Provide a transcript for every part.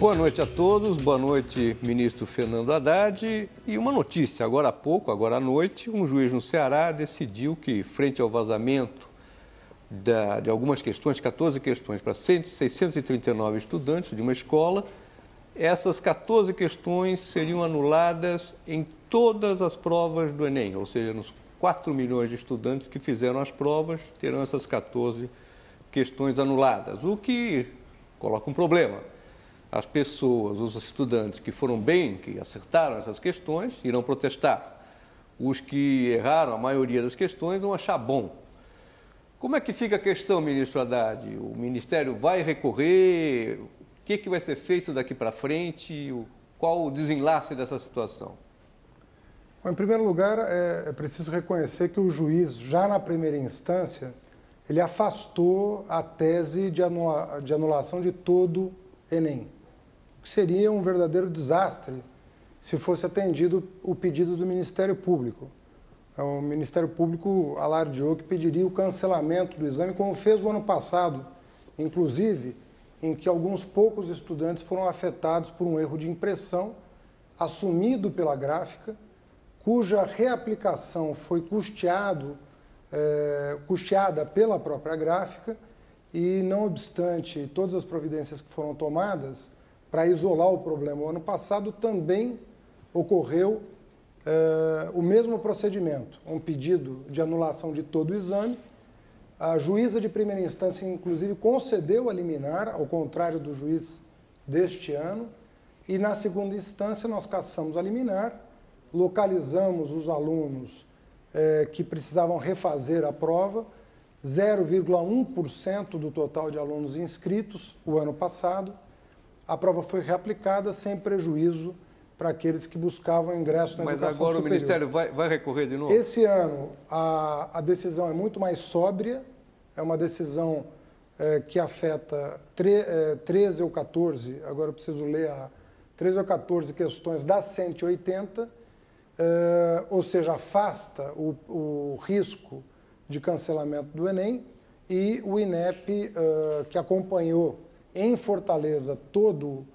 Boa noite a todos, boa noite, ministro Fernando Haddad. E uma notícia, agora há pouco, agora à noite, um juiz no Ceará decidiu que, frente ao vazamento de algumas questões, 14 questões para 639 estudantes de uma escola, essas 14 questões seriam anuladas em todas as provas do Enem, ou seja, nos 4 milhões de estudantes que fizeram as provas terão essas 14 questões anuladas, o que coloca um problema. As pessoas, os estudantes que foram bem, que acertaram essas questões, irão protestar. Os que erraram a maioria das questões vão achar bom. Como é que fica a questão, ministro Haddad? O Ministério vai recorrer? O que vai ser feito daqui para frente? Qual o desenlace dessa situação? Bom, em primeiro lugar, é preciso reconhecer que o juiz, já na primeira instância, ele afastou a tese de anulação de todo Enem, o que seria um verdadeiro desastre se fosse atendido o pedido do Ministério Público. O Ministério Público alardeou que pediria o cancelamento do exame, como fez o ano passado, inclusive, em que alguns poucos estudantes foram afetados por um erro de impressão assumido pela gráfica, cuja reaplicação foi custeada pela própria gráfica e, não obstante todas as providências que foram tomadas para isolar o problema o ano passado, também ocorreu o mesmo procedimento, um pedido de anulação de todo o exame. A juíza de primeira instância, inclusive, concedeu a liminar, ao contrário do juiz deste ano, e na segunda instância nós cassamos a liminar, localizamos os alunos que precisavam refazer a prova, 0,1% do total de alunos inscritos o ano passado. A prova foi reaplicada sem prejuízo para aqueles que buscavam ingresso na educação superior. Mas agora o Ministério vai recorrer de novo? Esse ano a decisão é muito mais sóbria, é uma decisão que afeta 13 ou 14, agora eu preciso ler 13 ou 14 questões das 180, ou seja, afasta o risco de cancelamento do Enem, e o INEP, que acompanhou em Fortaleza todo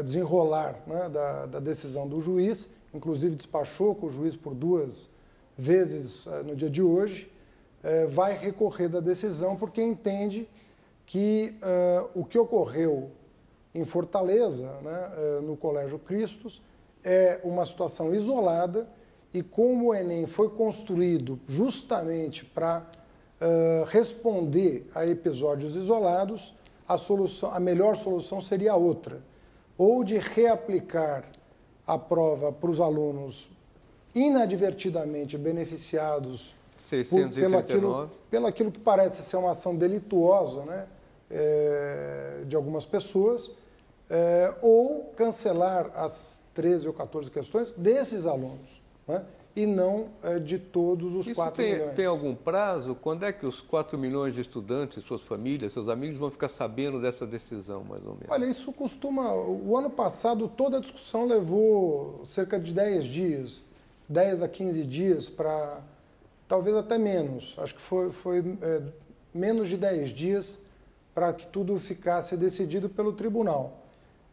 desenrolar, né, da decisão do juiz, inclusive despachou com o juiz por 2 vezes no dia de hoje, vai recorrer da decisão porque entende que o que ocorreu em Fortaleza, né, no Colégio Cristos, é uma situação isolada, e como o Enem foi construído justamente para responder a episódios isolados, a melhor solução seria outra, ou de reaplicar a prova para os alunos inadvertidamente beneficiados 639. pelo aquilo que parece ser uma ação delituosa, né, de algumas pessoas, ou cancelar as 13 ou 14 questões desses alunos, né, e não de todos os 4 milhões. Tem algum prazo? Quando é que os 4 milhões de estudantes, suas famílias, seus amigos vão ficar sabendo dessa decisão, mais ou menos? Olha, isso costuma... O ano passado, toda a discussão levou cerca de 10 dias, 10 a 15 dias para... Talvez até menos. Acho que foi menos de 10 dias para que tudo ficasse decidido pelo tribunal.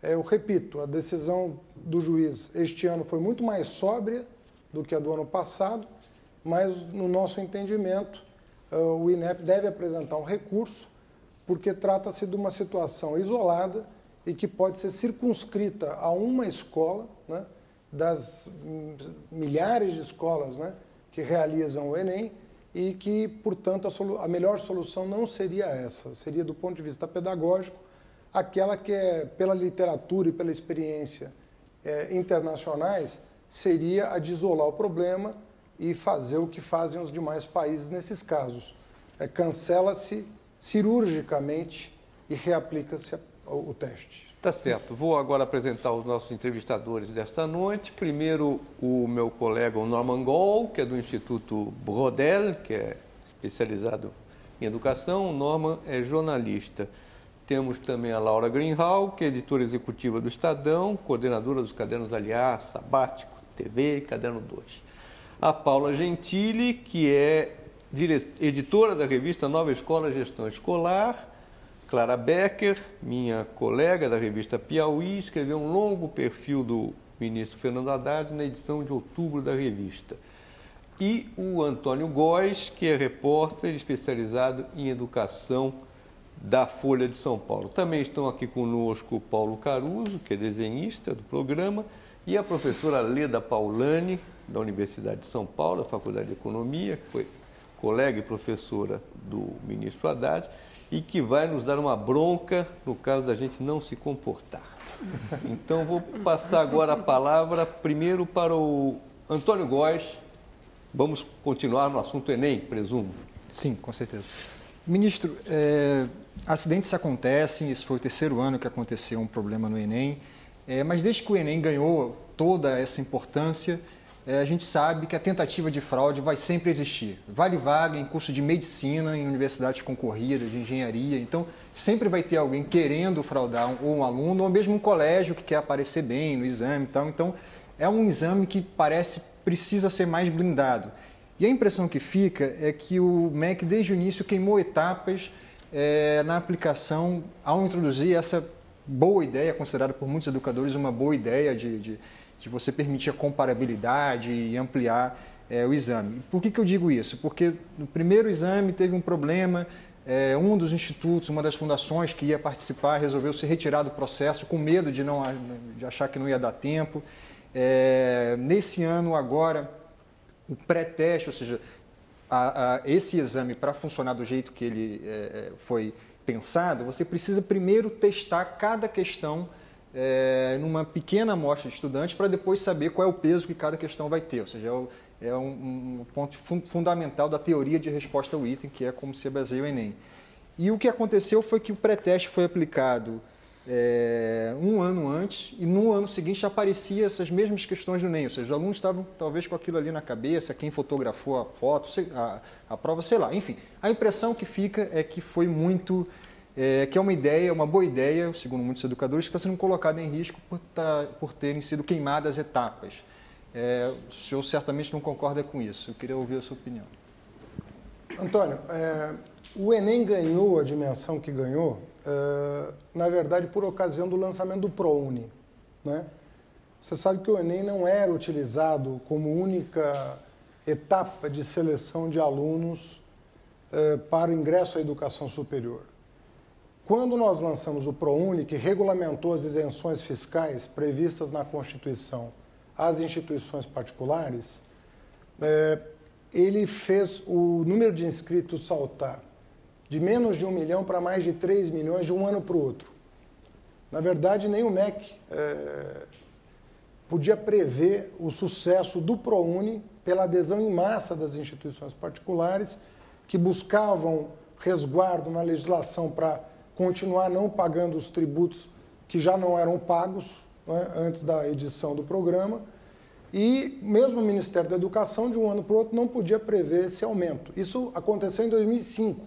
Eu repito, a decisão do juiz este ano foi muito mais sóbria do que a do ano passado, mas, no nosso entendimento, o INEP deve apresentar um recurso, porque trata-se de uma situação isolada e que pode ser circunscrita a uma escola, né, das milhares de escolas, né, que realizam o Enem, e que, portanto, a melhor solução não seria essa, seria, do ponto de vista pedagógico, aquela que é, pela literatura e pela experiência internacionais, seria a de isolar o problema e fazer o que fazem os demais países nesses casos. Cancela-se cirurgicamente e reaplica-se o teste. Tá certo. Vou agora apresentar os nossos entrevistadores desta noite. Primeiro, o meu colega, o Norman Gall, que é do Instituto Brodel, que é especializado em educação. O Norman é jornalista. Temos também a Laura Greenhalgh, que é editora executiva do Estadão, coordenadora dos cadernos Aliás, Sabático, TV, Caderno 2. A Paula Gentili, que é editora da revista Nova Escola Gestão Escolar, Clara Becker, minha colega da revista Piauí, escreveu um longo perfil do ministro Fernando Haddad na edição de outubro da revista. E o Antônio Góes, que é repórter especializado em educação da Folha de São Paulo. Também estão aqui conosco o Paulo Caruso, que é desenhista do programa, e a professora Leda Paulani, da Universidade de São Paulo, da Faculdade de Economia, que foi colega e professora do ministro Haddad, e que vai nos dar uma bronca no caso da gente não se comportar. Então, vou passar agora a palavra primeiro para o Antônio Góes. Vamos continuar no assunto Enem, presumo. Sim, com certeza. Ministro, acidentes acontecem, esse foi o terceiro ano que aconteceu um problema no Enem, mas desde que o Enem ganhou toda essa importância, a gente sabe que a tentativa de fraude vai sempre existir. Vale vaga em curso de medicina, em universidades concorridas, de engenharia. Então, sempre vai ter alguém querendo fraudar ou um aluno, ou mesmo um colégio que quer aparecer bem no exame e tal. Então, é um exame que precisa ser mais blindado. E a impressão que fica é que o MEC, desde o início, queimou etapas na aplicação ao introduzir essa boa ideia, considerada por muitos educadores uma boa ideia de você permitir a comparabilidade e ampliar o exame. Por que eu digo isso? Porque no primeiro exame teve um problema, um dos institutos, uma das fundações que ia participar, resolveu se retirar do processo com medo de achar que não ia dar tempo. Nesse ano agora, o pré-teste, ou seja, esse exame para funcionar do jeito que ele foi pensado, você precisa primeiro testar cada questão numa pequena amostra de estudantes para depois saber qual é o peso que cada questão vai ter. Ou seja, é um ponto fundamental da teoria de resposta ao item, que é como se baseia o Enem. E o que aconteceu foi que o pré-teste foi aplicado um ano antes e no ano seguinte apareciam essas mesmas questões do Enem. Ou seja, os alunos estavam talvez com aquilo ali na cabeça, quem fotografou a foto, a prova, sei lá. Enfim, a impressão que fica é que foi muito... que é uma ideia, uma boa ideia, segundo muitos educadores, que está sendo colocada em risco por terem sido queimadas etapas. O senhor certamente não concorda com isso. Eu queria ouvir a sua opinião. Antônio, o Enem ganhou a dimensão que ganhou, na verdade, por ocasião do lançamento do ProUni, né? Você sabe que o Enem não era utilizado como única etapa de seleção de alunos para o ingresso à educação superior. Quando nós lançamos o ProUni, que regulamentou as isenções fiscais previstas na Constituição às instituições particulares, ele fez o número de inscritos saltar de menos de 1 milhão para mais de 3 milhões de um ano para o outro. Na verdade, nem o MEC podia prever o sucesso do ProUni pela adesão em massa das instituições particulares que buscavam resguardo na legislação para continuar não pagando os tributos que já não eram pagos, né, antes da edição do programa, e mesmo o Ministério da Educação, de um ano para o outro, não podia prever esse aumento. Isso aconteceu em 2005.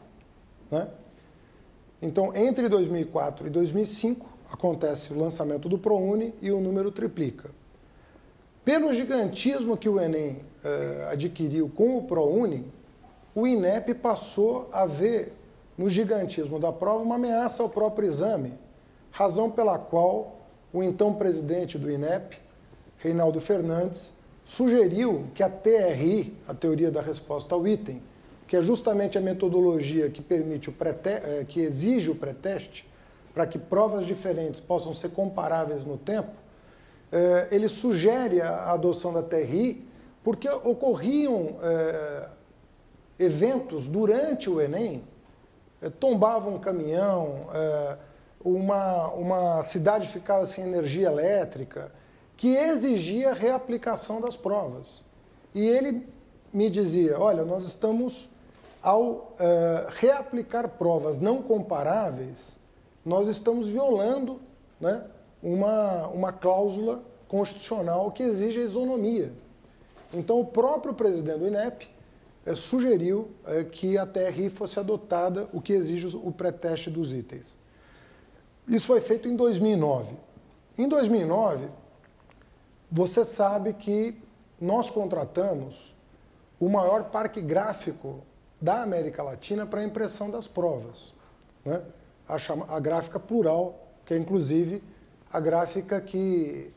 Né? Então, entre 2004 e 2005, acontece o lançamento do ProUni e o número triplica. Pelo gigantismo que o Enem adquiriu com o ProUni, o INEP passou a ver no gigantismo da prova uma ameaça ao próprio exame, razão pela qual o então presidente do INEP, Reinaldo Fernandes, sugeriu que a TRI, a teoria da resposta ao item, que é justamente a metodologia que permite que exige o pré-teste, para que provas diferentes possam ser comparáveis no tempo, ele sugere a adoção da TRI porque ocorriam eventos durante o Enem, tombava um caminhão, uma cidade ficava sem energia elétrica, que exigia reaplicação das provas. E ele me dizia, olha, nós estamos, ao reaplicar provas não comparáveis, nós estamos violando, né, uma cláusula constitucional que exige a isonomia. Então, o próprio presidente do INEP sugeriu que a TRI fosse adotada, o que exige o pré-teste dos itens. Isso foi feito em 2009. Em 2009, você sabe que nós contratamos o maior parque gráfico da América Latina para a impressão das provas, né? a gráfica plural, que é inclusive a gráfica que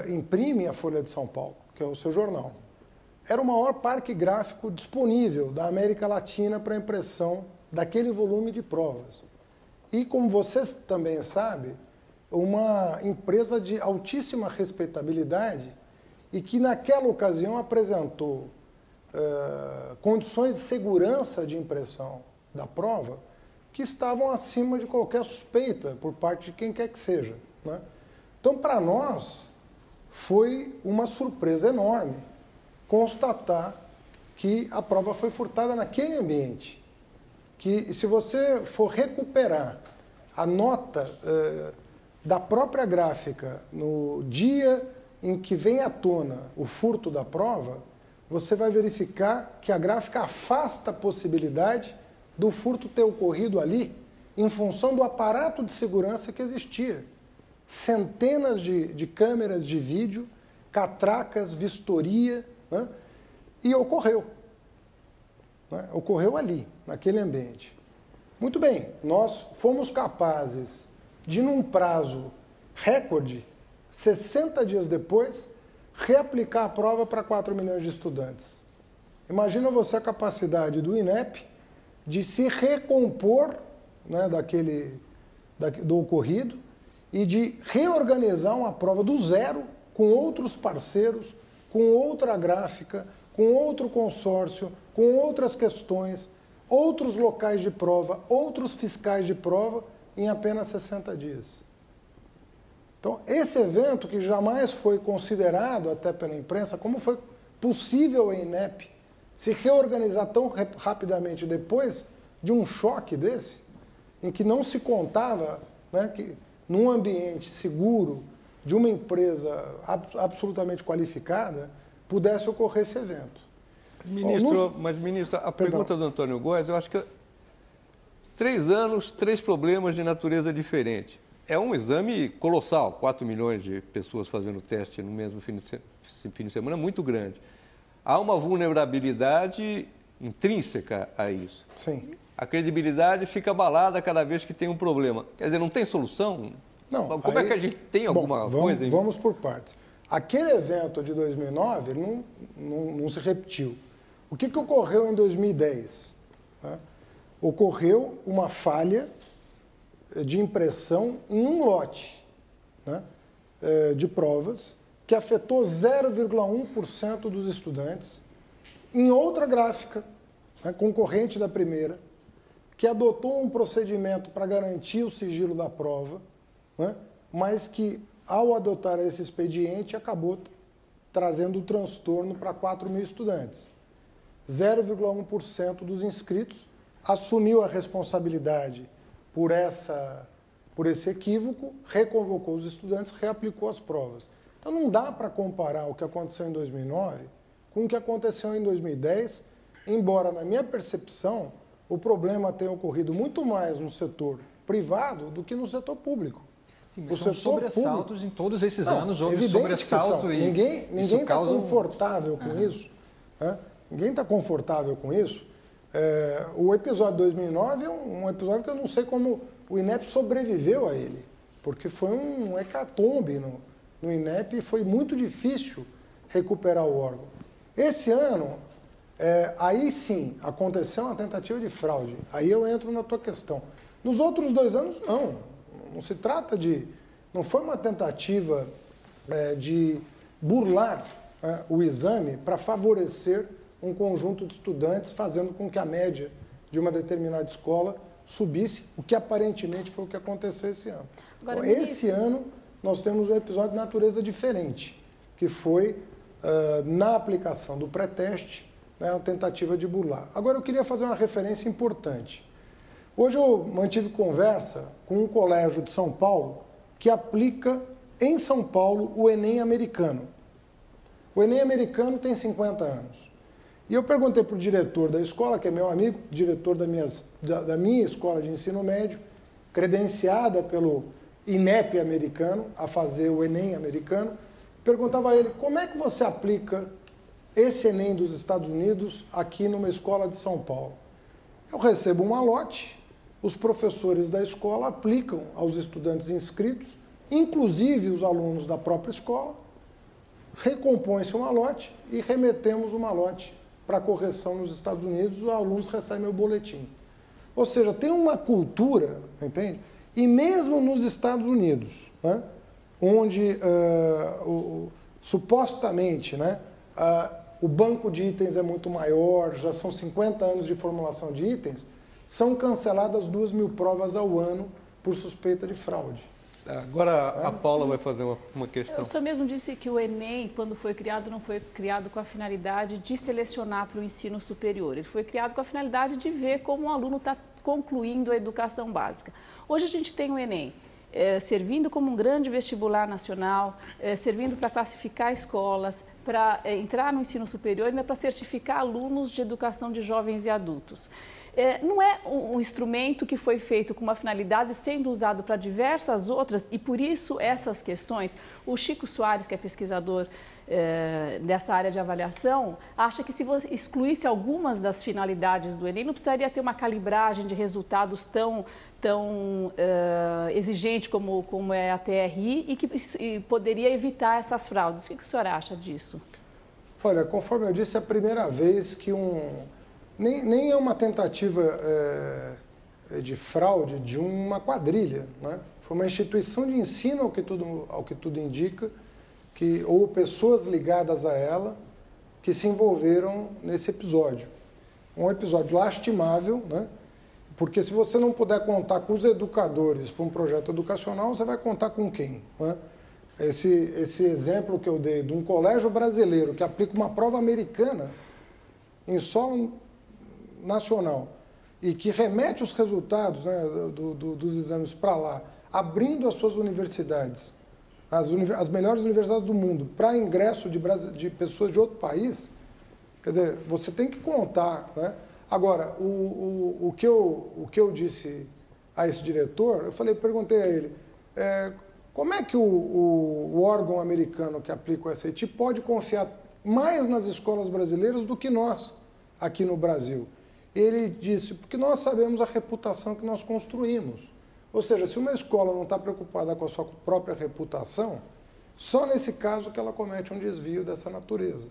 imprime a Folha de São Paulo, que é o seu jornal. Era o maior parque gráfico disponível da América Latina para impressão daquele volume de provas. E, como vocês também sabem, uma empresa de altíssima respeitabilidade e que, naquela ocasião, apresentou condições de segurança de impressão da prova que estavam acima de qualquer suspeita por parte de quem quer que seja, né? Então, para nós, foi uma surpresa enorme constatar que a prova foi furtada naquele ambiente. Que, se você for recuperar a nota da própria gráfica no dia em que vem à tona o furto da prova, você vai verificar que a gráfica afasta a possibilidade do furto ter ocorrido ali em função do aparato de segurança que existia. Centenas de câmeras de vídeo, catracas, vistoria, né? E ocorreu. Né? Ocorreu ali, naquele ambiente. Muito bem, nós fomos capazes de, num prazo recorde, 60 dias depois, reaplicar a prova para 4 milhões de estudantes. Imagina você a capacidade do INEP de se recompor, né, do ocorrido e de reorganizar uma prova do zero com outros parceiros, com outra gráfica, com outro consórcio, com outras questões, outros locais de prova, outros fiscais de prova em apenas 60 dias. Então, esse evento, que jamais foi considerado até pela imprensa, como foi possível a INEP se reorganizar tão rapidamente depois de um choque desse, em que não se contava, né, que num ambiente seguro, de uma empresa absolutamente qualificada, pudesse ocorrer esse evento. Ministro, a pergunta do Antônio Góes, eu acho que 3 anos, 3 problemas de natureza diferente. É um exame colossal, 4 milhões de pessoas fazendo teste no mesmo fim de semana, muito grande. Há uma vulnerabilidade intrínseca a isso. Sim. A credibilidade fica abalada cada vez que tem um problema. Quer dizer, não tem solução? Não. Como é que a gente tem alguma coisa? Vamos por partes. Aquele evento de 2009 não se repetiu. O que ocorreu em 2010? Né? Ocorreu uma falha de impressão em um lote, né, de provas que afetou 0,1% dos estudantes em outra gráfica, né, concorrente da primeira, que adotou um procedimento para garantir o sigilo da prova, né, mas que, ao adotar esse expediente, acabou trazendo o transtorno para 4 mil estudantes. 0,1% dos inscritos assumiu a responsabilidade por esse equívoco, reconvocou os estudantes, reaplicou as provas. Então, não dá para comparar o que aconteceu em 2009 com o que aconteceu em 2010, embora, na minha percepção, o problema tenha ocorrido muito mais no setor privado do que no setor público. Sim, mas são sobressaltos em todos esses anos, houve evidente sobressalto e ninguém está confortável com isso. Né? Ninguém está confortável com isso. O episódio de 2009 é um episódio que eu não sei como o INEP sobreviveu a ele, porque foi um hecatombe no INEP e foi muito difícil recuperar o órgão. Esse ano, aí sim, aconteceu uma tentativa de fraude. Aí eu entro na tua questão. Nos outros 2 anos, não se trata não foi uma tentativa de burlar o exame para favorecer um conjunto de estudantes, fazendo com que a média de uma determinada escola subisse, o que aparentemente foi o que aconteceu esse ano. Agora, então, esse ano, nós temos um episódio de natureza diferente, que foi na aplicação do pré-teste, né, a tentativa de burlar. Agora, eu queria fazer uma referência importante. Hoje eu mantive conversa com um colégio de São Paulo que aplica em São Paulo o Enem americano. O Enem americano tem 50 anos. E eu perguntei para o diretor da escola, que é meu amigo, diretor da minha escola de ensino médio, credenciada pelo INEP americano, a fazer o Enem americano, perguntava a ele, como é que você aplica esse Enem dos Estados Unidos aqui numa escola de São Paulo? Eu recebo um malote os professores da escola aplicam aos estudantes inscritos, inclusive os alunos da própria escola, recompõe-se um malote e remetemos o malote para correção nos Estados Unidos, os alunos recebem o boletim. Ou seja, tem uma cultura, entende? E mesmo nos Estados Unidos, né, onde supostamente, né, o banco de itens é muito maior, já são 50 anos de formulação de itens, são canceladas 2.000 provas ao ano por suspeita de fraude. Agora a Paula vai fazer uma questão. O senhor mesmo disse que o Enem, quando foi criado, não foi criado com a finalidade de selecionar para o ensino superior. Ele foi criado com a finalidade de ver como o aluno está concluindo a educação básica. Hoje a gente tem o Enem servindo como um grande vestibular nacional, servindo para classificar escolas, para entrar no ensino superior e ainda para certificar alunos de educação de jovens e adultos. Não é um instrumento que foi feito com uma finalidade sendo usado para diversas outras e por isso essas questões, o Chico Soares, que é pesquisador dessa área de avaliação, acha que se você excluísse algumas das finalidades do Enem, não precisaria ter uma calibragem de resultados tão exigente como é a TRI e poderia evitar essas fraudes. O que o senhor acha disso? Olha, conforme eu disse, é a primeira vez que nem é uma tentativa de fraude de uma quadrilha, né? Foi uma instituição de ensino, ao que tudo indica, ou pessoas ligadas a ela, que se envolveram nesse episódio. Um episódio lastimável, né? Porque se você não puder contar com os educadores para um projeto educacional, você vai contar com quem, né? Esse exemplo que eu dei de um colégio brasileiro que aplica uma prova americana em solo nacional e que remete os resultados, né, dos exames para lá, abrindo as suas universidades, as melhores universidades do mundo, para ingresso de pessoas de outro país, quer dizer, você tem que contar, né? Agora, o que eu disse a esse diretor, perguntei a ele, como é que o órgão americano que aplica o SAT pode confiar mais nas escolas brasileiras do que nós aqui no Brasil? Ele disse, porque nós sabemos a reputação que nós construímos. Ou seja, se uma escola não está preocupada com a sua própria reputação, só nesse caso que ela comete um desvio dessa natureza.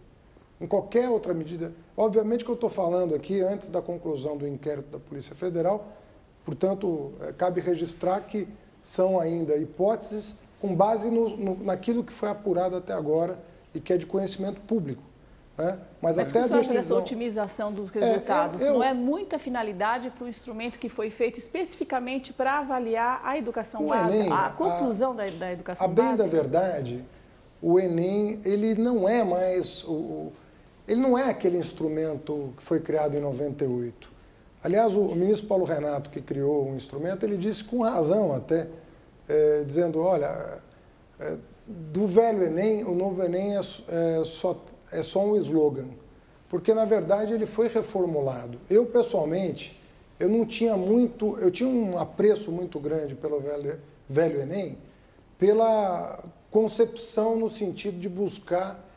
Em qualquer outra medida, obviamente que eu estou falando aqui antes da conclusão do inquérito da Polícia Federal, portanto, cabe registrar que são ainda hipóteses com base naquilo que foi apurado até agora e que é de conhecimento público. Né? Mas até a decisão... essa otimização dos resultados não é muita finalidade para o instrumento que foi feito especificamente para avaliar a educação básica, Enem, a conclusão da educação básica? A bem da verdade, o Enem, ele não é mais... Ele não é aquele instrumento que foi criado em 98. Aliás, o ministro Paulo Renato, que criou o instrumento, ele disse com razão até, dizendo, olha, do velho Enem, o novo Enem é só um slogan, porque na verdade ele foi reformulado. Eu pessoalmente, eu tinha um apreço muito grande pelo velho Enem, pela concepção no sentido de buscar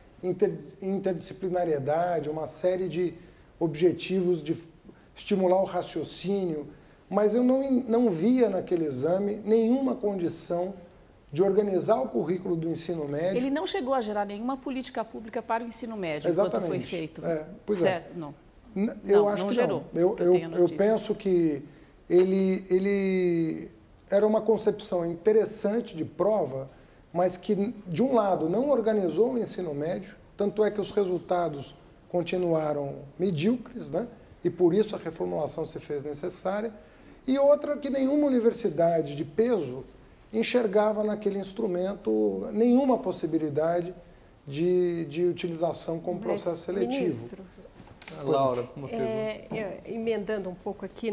interdisciplinariedade, uma série de objetivos de estimular o raciocínio, mas eu não via naquele exame nenhuma condição de organizar o currículo do ensino médio. Ele não chegou a gerar nenhuma política pública para o ensino médio, enquanto foi feito. Pois certo? Não. Eu acho que gerou, não. Eu penso que ele era uma concepção interessante de prova, mas que, de um lado, não organizou o ensino médio, tanto é que os resultados continuaram medíocres, né? E por isso a reformulação se fez necessária, e outra que nenhuma universidade de peso enxergava naquele instrumento nenhuma possibilidade de utilização como processo seletivo. Ministro, Laura, uma pergunta. Emendando um pouco aqui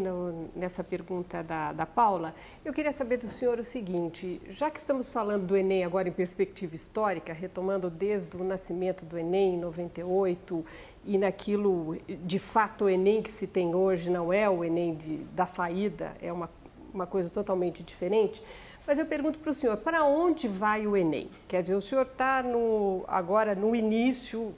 nessa pergunta da Paula, eu queria saber do senhor o seguinte, já que estamos falando do Enem agora em perspectiva histórica, retomando desde o nascimento do Enem em 98, e naquilo, de fato, o Enem que se tem hoje não é o Enem da saída, é uma coisa totalmente diferente, Mas eu pergunto para o senhor, para onde vai o Enem? Quer dizer, o senhor está agora no início,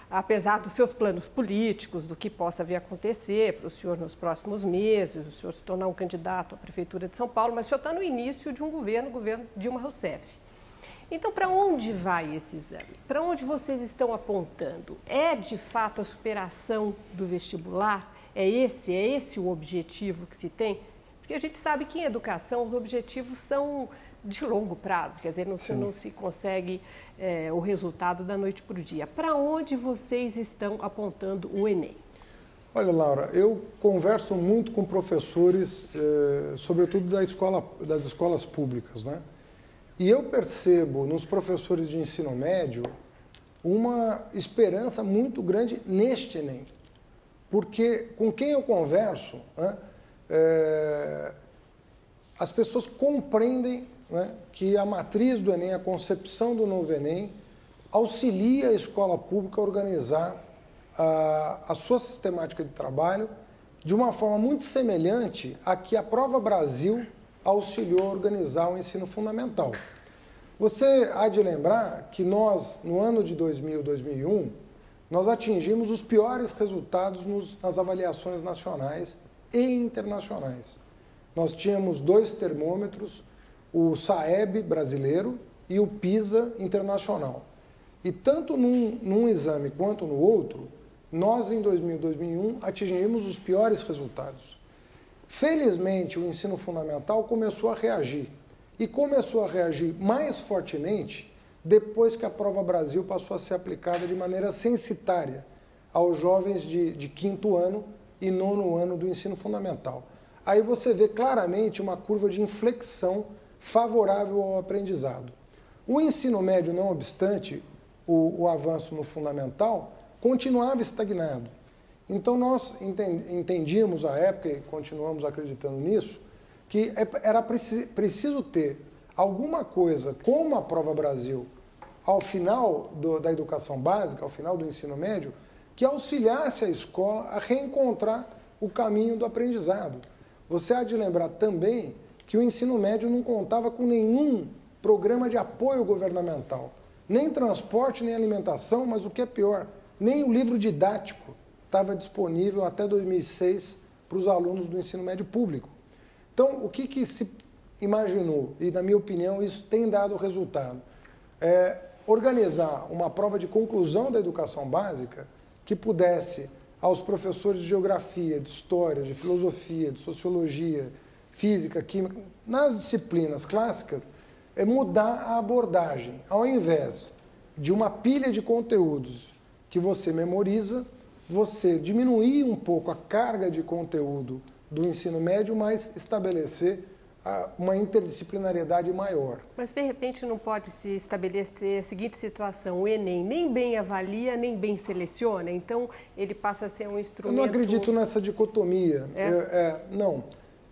apesar dos seus planos políticos, do que possa vir a acontecer para o senhor nos próximos meses, o senhor se tornar um candidato à Prefeitura de São Paulo, mas o senhor está no início de um governo Dilma Rousseff. Então, para onde vai esse exame? Para onde vocês estão apontando? É, de fato, a superação do vestibular? É esse o objetivo que se tem? Porque a gente sabe que em educação os objetivos são de longo prazo, quer dizer, não se consegue o resultado da noite para o dia. Para onde vocês estão apontando o Enem? Olha, Laura, eu converso muito com professores, sobretudo das escolas públicas, né? E eu percebo nos professores de ensino médio uma esperança muito grande neste Enem. Porque com quem eu converso, né, as pessoas compreendem, né, que a matriz do Enem, a concepção do novo Enem, auxilia a escola pública a organizar a sua sistemática de trabalho de uma forma muito semelhante à que a Prova Brasil auxiliou a organizar o ensino fundamental. Você há de lembrar que nós, no ano de 2000, 2001, nós atingimos os piores resultados nas avaliações nacionais e internacionais. Nós tínhamos 2 termômetros, o SAEB brasileiro e o PISA internacional. E tanto num exame quanto no outro, nós em 2000, 2001 atingimos os piores resultados. Felizmente, o ensino fundamental começou a reagir. E começou a reagir mais fortemente depois que a Prova Brasil passou a ser aplicada de maneira censitária aos jovens de 5º ano e 9º ano do ensino fundamental. Aí você vê claramente uma curva de inflexão favorável ao aprendizado. O ensino médio, não obstante o avanço no fundamental, continuava estagnado. Então, nós entendíamos à época, e continuamos acreditando nisso, que era preciso ter alguma coisa como a Prova Brasil ao final da educação básica, ao final do ensino médio, que auxiliasse a escola a reencontrar o caminho do aprendizado. Você há de lembrar também que o ensino médio não contava com nenhum programa de apoio governamental, nem transporte, nem alimentação, mas o que é pior, nem o livro didático estava disponível até 2006 para os alunos do ensino médio público. Então, o que se imaginou, e na minha opinião isso tem dado resultado, é organizar uma prova de conclusão da educação básica que pudesse aos professores de geografia, de história, de filosofia, de sociologia, física, química, nas disciplinas clássicas, mudar a abordagem. Ao invés de uma pilha de conteúdos que você memoriza, você diminuir um pouco a carga de conteúdo do ensino médio, mas estabelecer uma interdisciplinariedade maior. Mas, de repente, não pode se estabelecer a seguinte situação: o Enem nem bem avalia, nem bem seleciona, então ele passa a ser um instrumento... Eu não acredito nessa dicotomia. Não,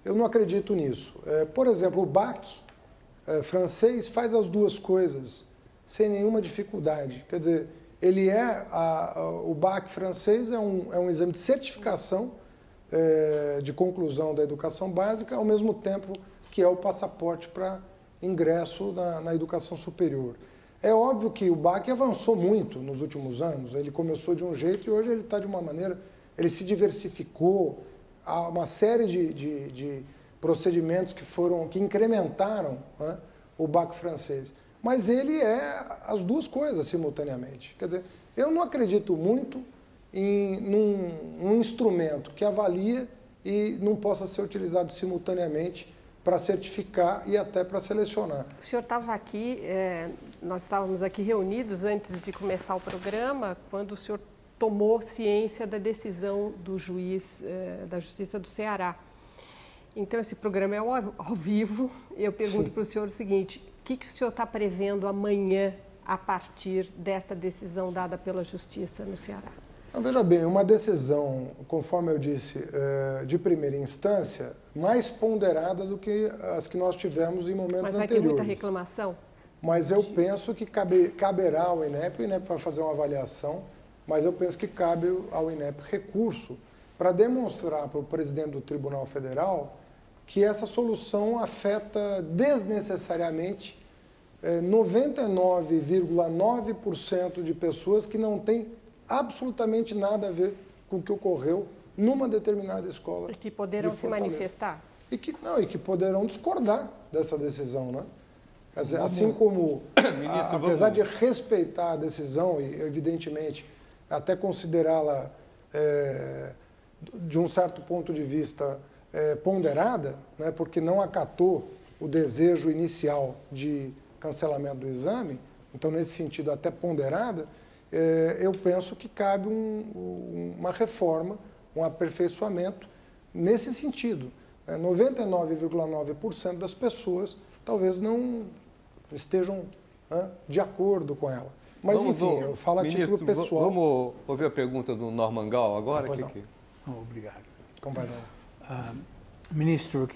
eu não acredito nisso. Por exemplo, o BAC francês faz as duas coisas sem nenhuma dificuldade. Quer dizer, o BAC francês é um exame de certificação de conclusão da educação básica, ao mesmo tempo que é o passaporte para ingresso na educação superior. É óbvio que o BAC avançou muito nos últimos anos, ele começou de um jeito e hoje ele está de uma maneira, ele se diversificou, há uma série de procedimentos que incrementaram, né, o BAC francês. Mas ele é as duas coisas simultaneamente. Quer dizer, eu não acredito muito num instrumento que avalia e não possa ser utilizado simultaneamente para certificar e até para selecionar. O senhor estava aqui, nós estávamos aqui reunidos antes de começar o programa, quando o senhor tomou ciência da decisão do juiz da Justiça do Ceará. Então, esse programa é ao vivo. Eu pergunto para o senhor o seguinte: o que o senhor está prevendo amanhã a partir dessa decisão dada pela Justiça no Ceará? Então, veja bem, uma decisão, conforme eu disse, de primeira instância, mais ponderada do que as que nós tivemos em momentos anteriores. Mas vai ter muita reclamação? Mas eu penso que caberá ao INEP, o INEP vai fazer uma avaliação, mas eu penso que cabe ao INEP recurso para demonstrar para o presidente do Tribunal Federal que essa solução afeta desnecessariamente 99,9% de pessoas que não têm absolutamente nada a ver com o que ocorreu numa determinada escola. E que poderão se manifestar? E que poderão discordar dessa decisão, né? Assim como, apesar de respeitar a decisão e, evidentemente, até considerá-la, de um certo ponto de vista, ponderada, né, porque não acatou o desejo inicial de cancelamento do exame, então, nesse sentido, até ponderada, eu penso que cabe uma reforma, um aperfeiçoamento nesse sentido. 99,9% das pessoas talvez não estejam de acordo com ela. Mas, enfim, eu falo a título pessoal. Vamos ouvir a pergunta do Norman Gal agora? Obrigado. Ministro,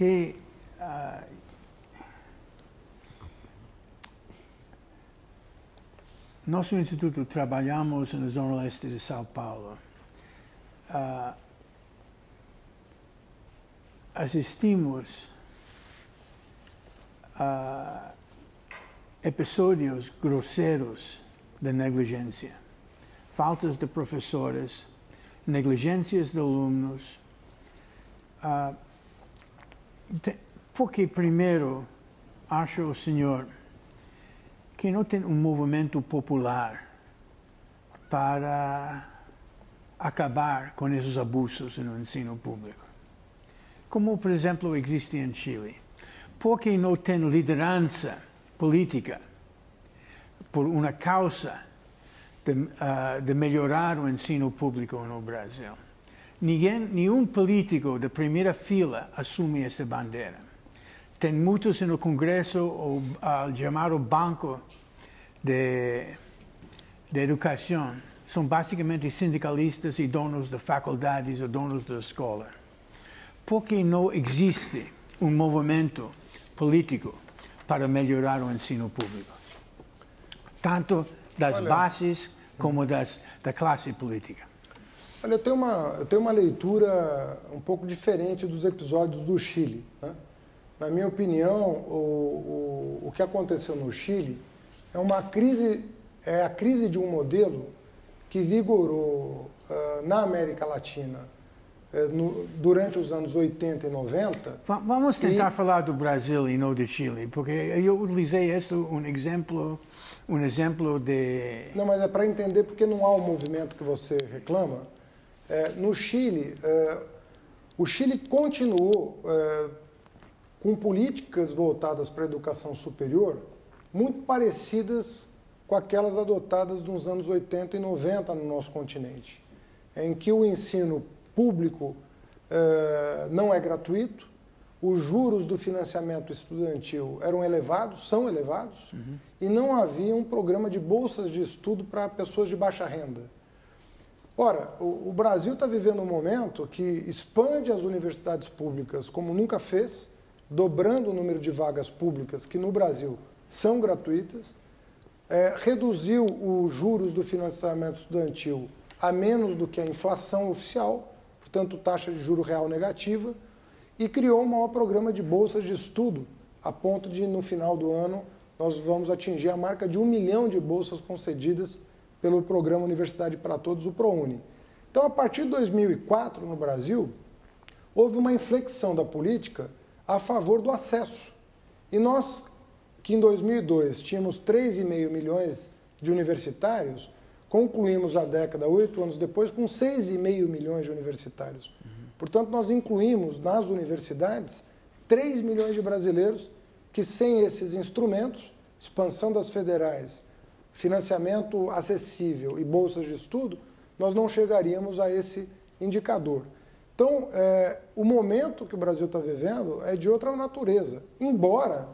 nosso instituto trabalhamos na zona leste de São Paulo. Assistimos a episódios grosseiros de negligência, faltas de professores, negligências de alunos, porque primeiro acha o senhor que não tem um movimento popular para acabar com esses abusos no ensino público, como por exemplo existe em Chile, porque não tem liderança política por uma causa de melhorar o ensino público no Brasil. Nenhum político de primeira fila assume essa bandeira. Tem muitos no Congresso, o chamado Banco de Educação, são basicamente sindicalistas e donos de faculdades ou donos da escola. Porque não existe um movimento político para melhorar o ensino público, tanto das bases como da classe política. Olha, eu tenho uma leitura um pouco diferente dos episódios do Chile, né? Na minha opinião, o que aconteceu no Chile é a crise de um modelo que vigorou na América Latina durante os anos 80 e 90. Vamos tentar falar do Brasil e não do Chile, porque eu utilizei um exemplo de... Não, mas é para entender porque não há o movimento que você reclama. No Chile, o Chile continuou com políticas voltadas para a educação superior muito parecidas com aquelas adotadas nos anos 80 e 90 no nosso continente, em que o ensino público não é gratuito, os juros do financiamento estudantil são elevados, e não havia um programa de bolsas de estudo para pessoas de baixa renda. Ora, o Brasil está vivendo um momento que expande as universidades públicas como nunca fez, dobrando o número de vagas públicas que no Brasil são gratuitas, reduziu os juros do financiamento estudantil a menos do que a inflação oficial, portanto, taxa de juro real negativa, e criou um maior programa de bolsas de estudo, a ponto de, no final do ano, nós vamos atingir a marca de 1 milhão de bolsas concedidas pelo Programa Universidade para Todos, o ProUni. Então, a partir de 2004, no Brasil, houve uma inflexão da política a favor do acesso. E nós, que em 2002 tínhamos 3,5 milhões de universitários, concluímos a década, 8 anos depois, com 6,5 milhões de universitários. Portanto, nós incluímos nas universidades 3 milhões de brasileiros que, sem esses instrumentos, expansão das federais, financiamento acessível e bolsas de estudo, nós não chegaríamos a esse indicador. Então, o momento que o Brasil está vivendo é de outra natureza, embora,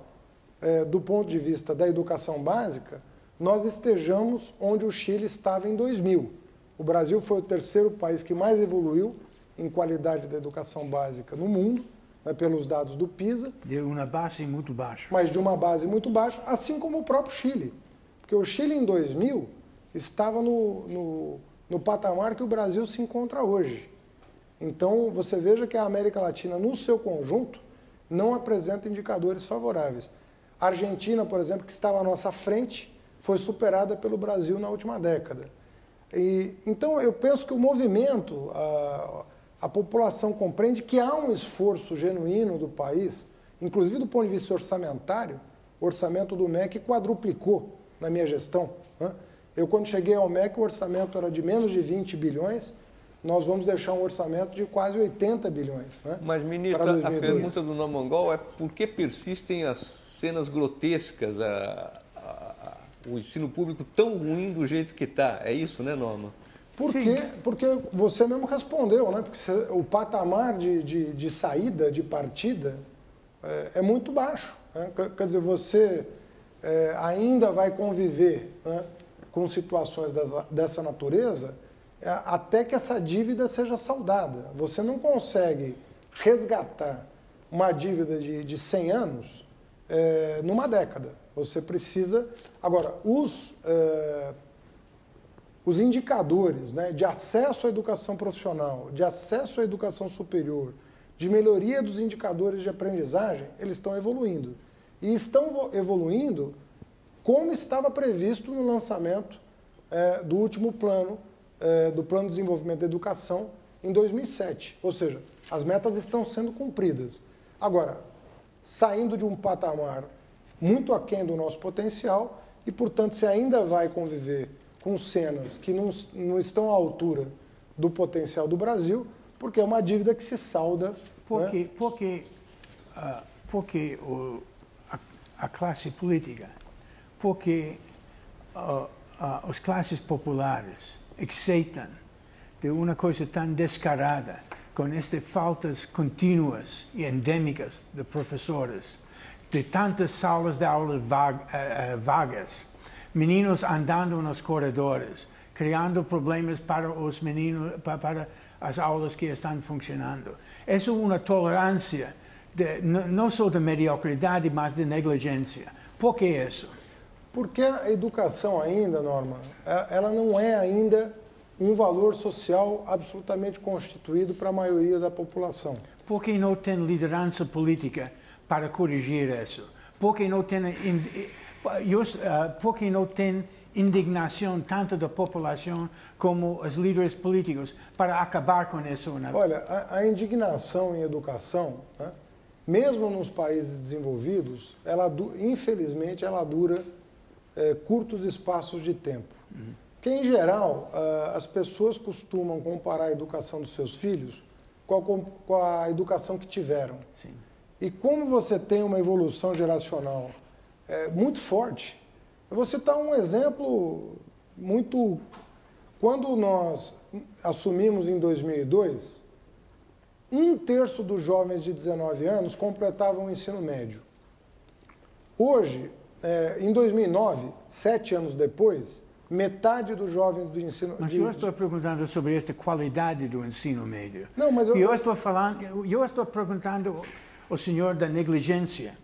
do ponto de vista da educação básica, nós estejamos onde o Chile estava em 2000. O Brasil foi o terceiro país que mais evoluiu em qualidade da educação básica no mundo, né, pelos dados do PISA. De uma base muito baixa. Mas de uma base muito baixa, assim como o próprio Chile. Porque o Chile, em 2000, estava no patamar que o Brasil se encontra hoje. Então, você veja que a América Latina, no seu conjunto, não apresenta indicadores favoráveis. A Argentina, por exemplo, que estava à nossa frente, foi superada pelo Brasil na última década. Então, eu penso que o movimento, a população compreende que há um esforço genuíno do país, inclusive do ponto de vista orçamentário. O orçamento do MEC quadruplicou na minha gestão, né? Eu, quando cheguei ao MEC, o orçamento era de menos de 20 bilhões, nós vamos deixar um orçamento de quase 80 bilhões. Né? Mas, ministro, a pergunta do Norman Gol é por que persistem as cenas grotescas, o ensino público tão ruim do jeito que está? É isso, né, Norman? Porque você mesmo respondeu, né? Porque o patamar de saída, de partida, é muito baixo. Né? Quer dizer, você ainda vai conviver, né, com situações dessa natureza até que essa dívida seja saldada. Você não consegue resgatar uma dívida de 100 anos numa década. Você precisa... Agora, os indicadores, né, de acesso à educação profissional, de acesso à educação superior, de melhoria dos indicadores de aprendizagem, eles estão evoluindo. E estão evoluindo como estava previsto no lançamento do último plano, do Plano de Desenvolvimento da Educação, em 2007. Ou seja, as metas estão sendo cumpridas. Agora, saindo de um patamar muito aquém do nosso potencial e, portanto, se ainda vai conviver com cenas que não estão à altura do potencial do Brasil, porque é uma dívida que se salda. Porque a classe política, porque as classes populares aceitam de uma coisa tão descarada, com estas faltas contínuas e endêmicas de professores, de tantas salas de aula vagas, meninos andando nos corredores, criando problemas para os meninos, para as aulas que estão funcionando. Essa é uma tolerância não só de mediocridade, mas de negligência. Por que isso? Porque a educação ainda, Norma, ela não é ainda um valor social absolutamente constituído para a maioria da população. Porque não tem liderança política para corrigir isso? Porque não tem indignação tanto da população como os líderes políticos para acabar com isso? Né? Olha, a indignação em educação, né, mesmo nos países desenvolvidos, infelizmente ela dura curtos espaços de tempo. Porque, em geral, as pessoas costumam comparar a educação dos seus filhos com a educação que tiveram. Sim. E como você tem uma evolução geracional muito forte, eu vou citar um exemplo muito... Quando nós assumimos em 2002, 1/3 dos jovens de 19 anos completavam o ensino médio. Hoje, em 2009, 7 anos depois, metade dos jovens do ensino... Mas eu estou perguntando sobre esta qualidade do ensino médio. Não, mas eu estou perguntando ao senhor da negligência.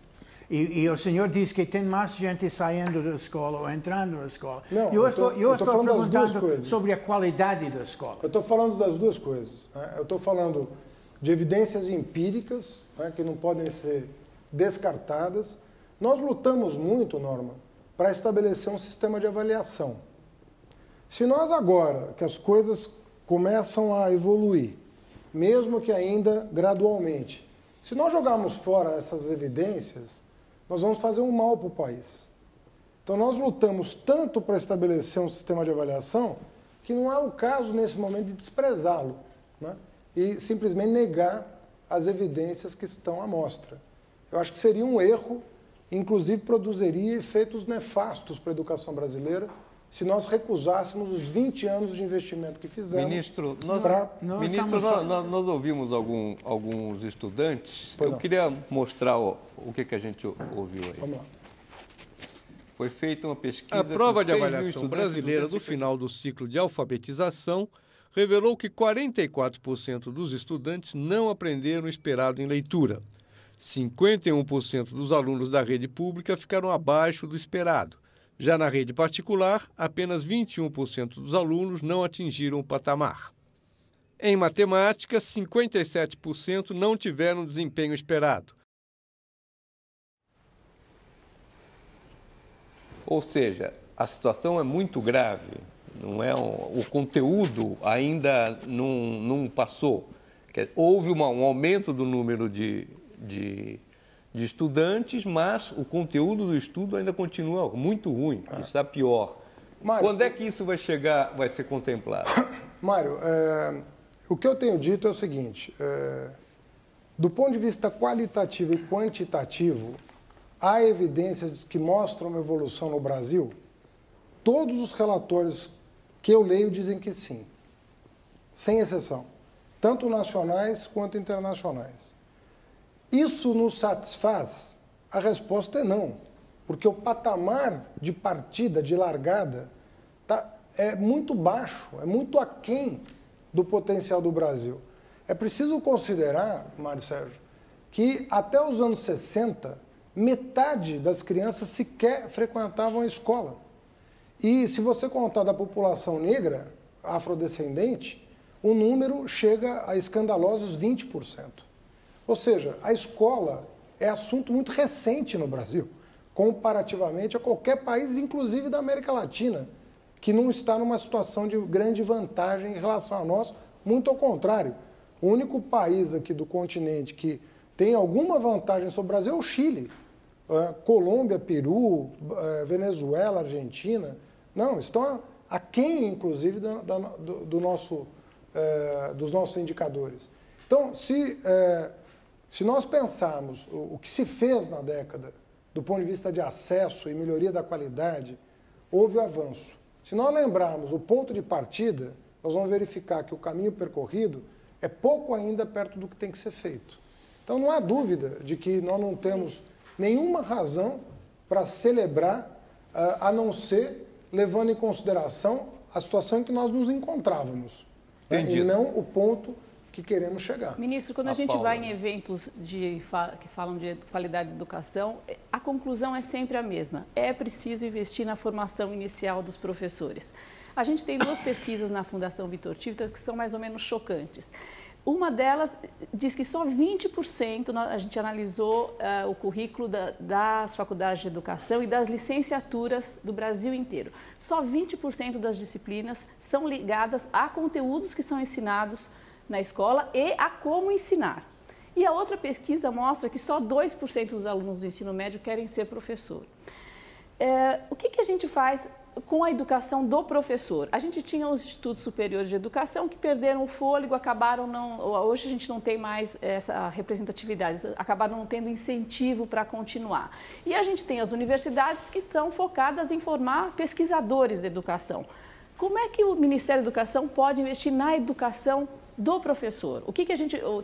E o senhor diz que tem mais gente saindo da escola ou entrando na escola. Não, eu estou falando das duas perguntando coisas. sobre a qualidade da escola. Eu estou falando das duas coisas. Né? Eu estou falando de evidências empíricas, né, que não podem ser descartadas. Nós lutamos muito, Norma, para estabelecer um sistema de avaliação. Se nós agora, que as coisas começam a evoluir, mesmo que ainda gradualmente, se nós jogarmos fora essas evidências, nós vamos fazer um mal para o país. Então, nós lutamos tanto para estabelecer um sistema de avaliação que não é o caso, nesse momento, de desprezá-lo, né? E simplesmente negar as evidências que estão à mostra. Eu acho que seria um erro, inclusive produziria efeitos nefastos para a educação brasileira, se nós recusássemos os 20 anos de investimento que fizemos. Ministro, nós ouvimos alguns estudantes. Eu queria mostrar o que a gente ouviu aí. Vamos lá. Foi feita uma pesquisa... A prova de avaliação brasileira do final do ciclo de alfabetização revelou que 44% dos estudantes não aprenderam o esperado em leitura. 51% dos alunos da rede pública ficaram abaixo do esperado. Já na rede particular, apenas 21% dos alunos não atingiram o patamar. Em matemática, 57% não tiveram o desempenho esperado. Ou seja, a situação é muito grave, não é o conteúdo ainda não passou. Houve um aumento do número de estudantes, mas o conteúdo do estudo ainda continua muito ruim, está pior. Mário, quando é que isso vai chegar, vai ser contemplado? Mário, o que eu tenho dito é o seguinte, do ponto de vista qualitativo e quantitativo, há evidências que mostram uma evolução no Brasil. Todos os relatórios que eu leio dizem que sim, sem exceção, tanto nacionais quanto internacionais. Isso nos satisfaz? A resposta é não, porque o patamar de partida, de largada, é muito baixo, é muito aquém do potencial do Brasil. É preciso considerar, Mário Sérgio, que até os anos 60, metade das crianças sequer frequentavam a escola. E se você contar da população negra, afrodescendente, o número chega a escandalosos 20%. Ou seja, a escola é assunto muito recente no Brasil, comparativamente a qualquer país, inclusive da América Latina, que não está numa situação de grande vantagem em relação a nós, muito ao contrário. O único país aqui do continente que tem alguma vantagem sobre o Brasil é o Chile. Colômbia, Peru, Venezuela, Argentina, não, estão aquém, inclusive, dos nossos indicadores. Então, se nós pensarmos o que se fez na década, do ponto de vista de acesso e melhoria da qualidade, houve avanço. Se nós lembrarmos o ponto de partida, nós vamos verificar que o caminho percorrido é pouco ainda perto do que tem que ser feito. Então, não há dúvida de que nós não temos nenhuma razão para celebrar, a não ser levando em consideração a situação em que nós nos encontrávamos, e não o ponto que queremos chegar. Ministro, quando a gente vai em eventos que falam de qualidade de educação, a conclusão é sempre a mesma. É preciso investir na formação inicial dos professores. A gente tem duas pesquisas na Fundação Vitor Tivita que são mais ou menos chocantes. Uma delas diz que só 20%, a gente analisou o currículo das faculdades de educação e das licenciaturas do Brasil inteiro. Só 20% das disciplinas são ligadas a conteúdos que são ensinados na escola e a como ensinar. E a outra pesquisa mostra que só 2% dos alunos do ensino médio querem ser professor. O que a gente faz com a educação do professor? A gente tinha os institutos superiores de educação que perderam o fôlego, hoje a gente não tem mais essa representatividade, acabaram não tendo incentivo para continuar. E a gente tem as universidades que estão focadas em formar pesquisadores da educação. Como é que o Ministério da Educação pode investir na educação do professor?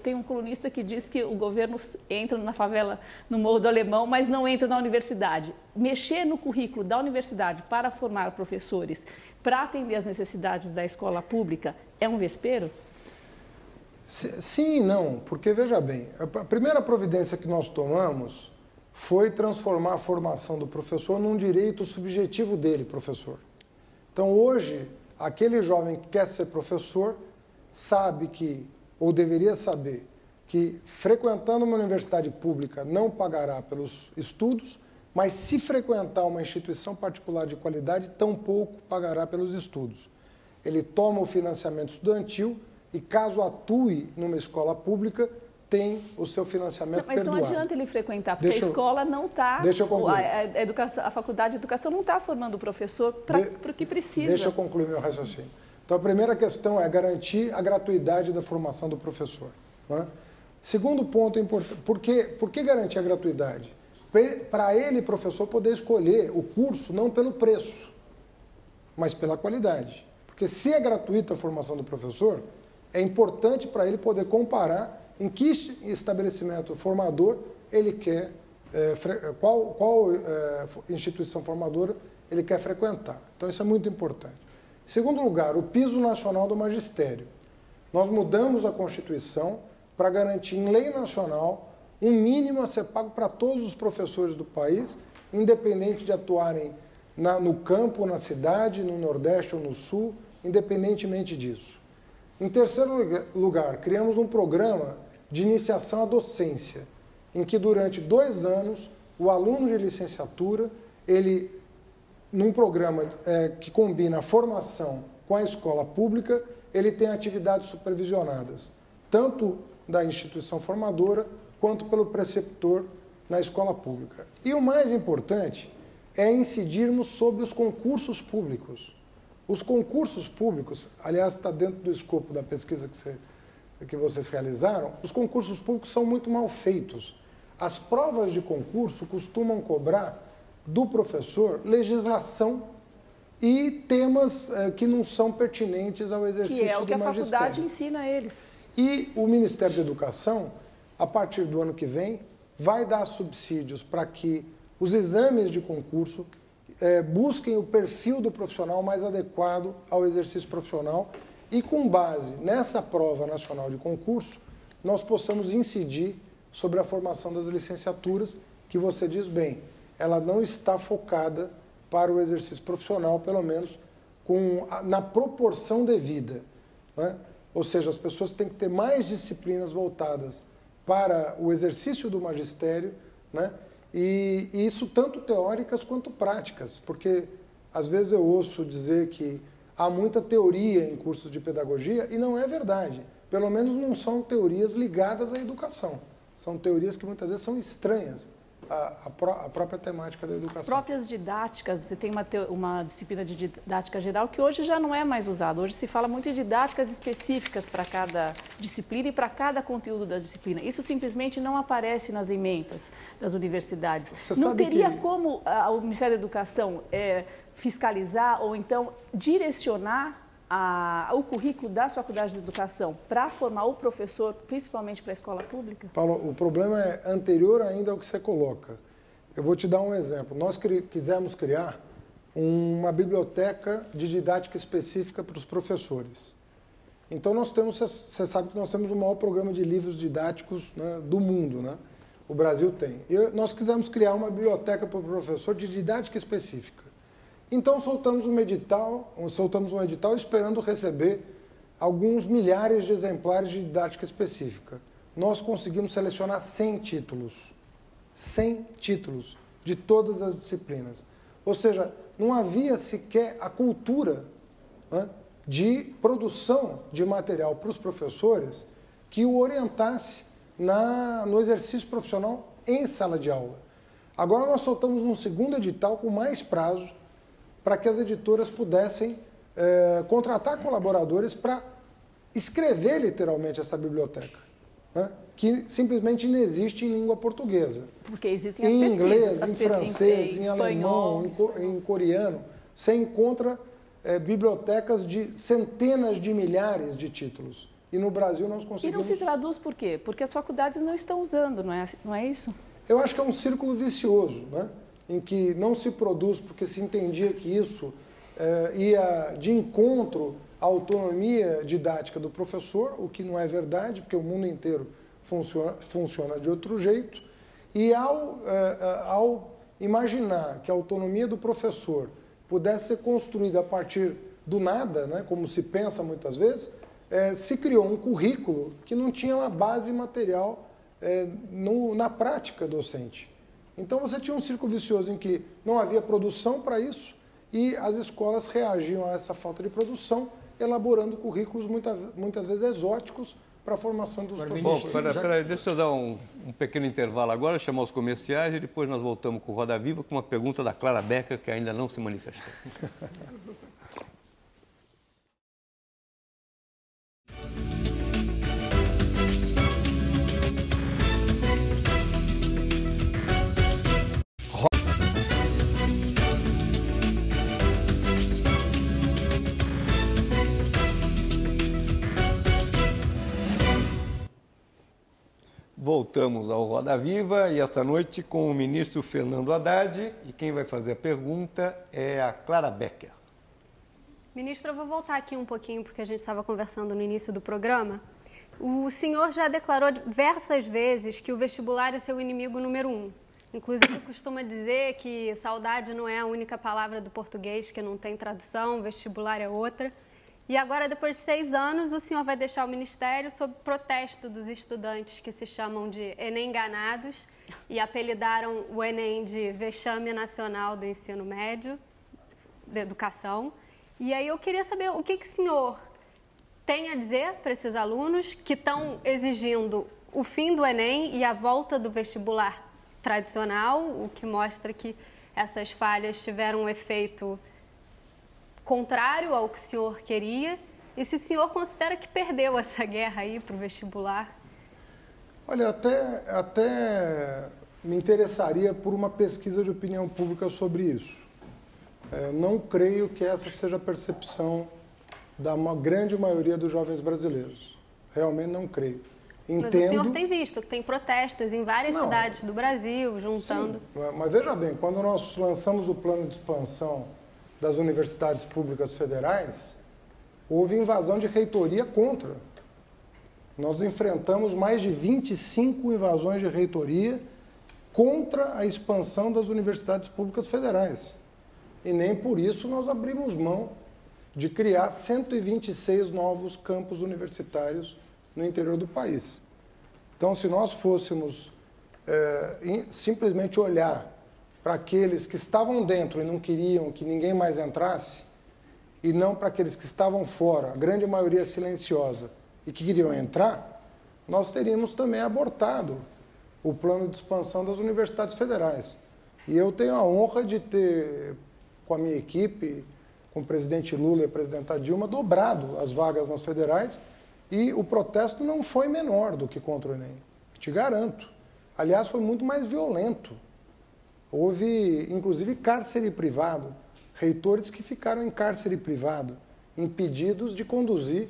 Tem um colunista que diz que o governo entra na favela, no Morro do Alemão, mas não entra na universidade. Mexer no currículo da universidade para formar professores, para atender às necessidades da escola pública, é um vespeiro? Sim e não, porque, veja bem, a primeira providência que nós tomamos foi transformar a formação do professor num direito subjetivo dele, professor. Então, hoje, aquele jovem que quer ser professor sabe que, ou deveria saber, que frequentando uma universidade pública não pagará pelos estudos, mas se frequentar uma instituição particular de qualidade, tampouco pagará pelos estudos. Ele toma o financiamento estudantil e, caso atue numa escola pública, tem o seu financiamento perdoado. Mas não adianta ele frequentar, porque a escola não está... Deixa eu concluir. A faculdade de educação não está formando o professor para o que precisa. Deixa eu concluir meu raciocínio. Então, a primeira questão é garantir a gratuidade da formação do professor. Né? Segundo ponto importante, por que garantir a gratuidade? Para ele, professor, poder escolher o curso não pelo preço, mas pela qualidade. Porque se é gratuita a formação do professor, é importante para ele poder comparar em que estabelecimento formador ele quer, qual instituição formadora ele quer frequentar. Então, isso é muito importante. Em segundo lugar, o piso nacional do magistério. Nós mudamos a Constituição para garantir em lei nacional um mínimo a ser pago para todos os professores do país, independente de atuarem no campo, na cidade, no Nordeste ou no Sul, independentemente disso. Em terceiro lugar, criamos um programa de iniciação à docência, em que durante 2 anos o aluno de licenciatura ele num programa que combina a formação com a escola pública, ele tem atividades supervisionadas, tanto da instituição formadora quanto pelo preceptor na escola pública. E o mais importante é incidirmos sobre os concursos públicos. Os concursos públicos, aliás, está dentro do escopo da pesquisa que vocês realizaram, os concursos públicos são muito mal feitos. As provas de concurso costumam cobrar do professor legislação e temas que não são pertinentes ao exercício do magistério. Que é o que a faculdade ensina a eles. E o Ministério da Educação, a partir do ano que vem, vai dar subsídios para que os exames de concurso busquem o perfil do profissional mais adequado ao exercício profissional e, com base nessa prova nacional de concurso, nós possamos incidir sobre a formação das licenciaturas, que você diz bem, ela não está focada para o exercício profissional, pelo menos na proporção devida, né? Ou seja, as pessoas têm que ter mais disciplinas voltadas para o exercício do magistério, né? E isso tanto teóricas quanto práticas, porque às vezes eu ouço dizer que há muita teoria em cursos de pedagogia e não é verdade. Pelo menos não são teorias ligadas à educação. São teorias que muitas vezes são estranhas à própria temática da educação. As próprias didáticas, você tem uma disciplina de didática geral que hoje já não é mais usada. Hoje se fala muito de didáticas específicas para cada disciplina e para cada conteúdo da disciplina. Isso simplesmente não aparece nas ementas das universidades. Você não sabe teria que... como o Ministério da Educação fiscalizar ou então direcionar o currículo das faculdades de educação para formar o professor, principalmente para a escola pública? Paulo, o problema é anterior ainda ao que você coloca. Eu vou te dar um exemplo. Nós quisemos criar uma biblioteca de didática específica para os professores. Então, você sabe que nós temos o maior programa de livros didáticos, né, do mundo, né? O Brasil tem. Nós quisemos criar uma biblioteca para o professor de didática específica. Então, soltamos um edital esperando receber alguns milhares de exemplares de didática específica. Nós conseguimos selecionar 100 títulos. 100 títulos de todas as disciplinas. Ou seja, não havia sequer a cultura, né, de produção de material para os professores que o orientasse no exercício profissional em sala de aula. Agora nós soltamos um segundo edital com mais prazo para que as editoras pudessem contratar colaboradores para escrever literalmente essa biblioteca, né, que simplesmente não existe em língua portuguesa. Porque existem em as pesquisas. Inglês, em francês, em alemão, em coreano. Você encontra bibliotecas de centenas de milhares de títulos. E no Brasil nós conseguimos... E não se traduz por quê? Porque as faculdades não estão usando, não é isso? Eu acho que é um círculo vicioso, né, em que não se produz porque se entendia que isso ia de encontro à autonomia didática do professor, o que não é verdade, porque o mundo inteiro funciona de outro jeito. E ao imaginar que a autonomia do professor pudesse ser construída a partir do nada, né, como se pensa muitas vezes, se criou um currículo que não tinha uma base material na prática docente. Então você tinha um círculo vicioso em que não havia produção para isso e as escolas reagiam a essa falta de produção, elaborando currículos muitas vezes exóticos para a formação dos professores. Bom, peraí, deixa eu dar um pequeno intervalo agora, chamar os comerciais e depois nós voltamos com o Roda Viva com uma pergunta da Clara Becker, que ainda não se manifestou. Voltamos ao Roda Viva e esta noite com o ministro Fernando Haddad e quem vai fazer a pergunta é a Clara Becker. Ministro, eu vou voltar aqui um pouquinho porque a gente estava conversando no início do programa. O senhor já declarou diversas vezes que o vestibular é seu inimigo número 1. Inclusive costuma dizer que saudade não é a única palavra do português que não tem tradução, vestibular é outra. E agora, depois de 6 anos, o senhor vai deixar o Ministério sob protesto dos estudantes que se chamam de Enem enganados e apelidaram o Enem de vexame nacional do ensino médio. da Educação. E aí eu queria saber o que o senhor tem a dizer para esses alunos que estão exigindo o fim do Enem e a volta do vestibular tradicional, o que mostra que essas falhas tiveram um efeito contrário ao que o senhor queria, e se o senhor considera que perdeu essa guerra aí para o vestibular. Olha, até me interessaria por uma pesquisa de opinião pública sobre isso. Não creio que essa seja a percepção da grande maioria dos jovens brasileiros. Realmente não creio. Entendo... Mas o senhor tem visto que tem protestos em várias cidades do Brasil, juntando... Sim, mas veja bem, quando nós lançamos o plano de expansão das universidades públicas federais, houve invasão de reitoria contra. Nós enfrentamos mais de 25 invasões de reitoria contra a expansão das universidades públicas federais. E nem por isso nós abrimos mão de criar 126 novos campos universitários no interior do país. Então, se nós fôssemos simplesmente olhar para aqueles que estavam dentro e não queriam que ninguém mais entrasse, e não para aqueles que estavam fora, a grande maioria silenciosa, e que queriam entrar, nós teríamos também abortado o plano de expansão das universidades federais. E eu tenho a honra de ter, com a minha equipe, com o presidente Lula e a presidenta Dilma, dobrado as vagas nas federais, e o protesto não foi menor do que contra o Enem, te garanto. Aliás, foi muito mais violento. Houve, inclusive, cárcere privado, reitores que ficaram em cárcere privado, impedidos de conduzir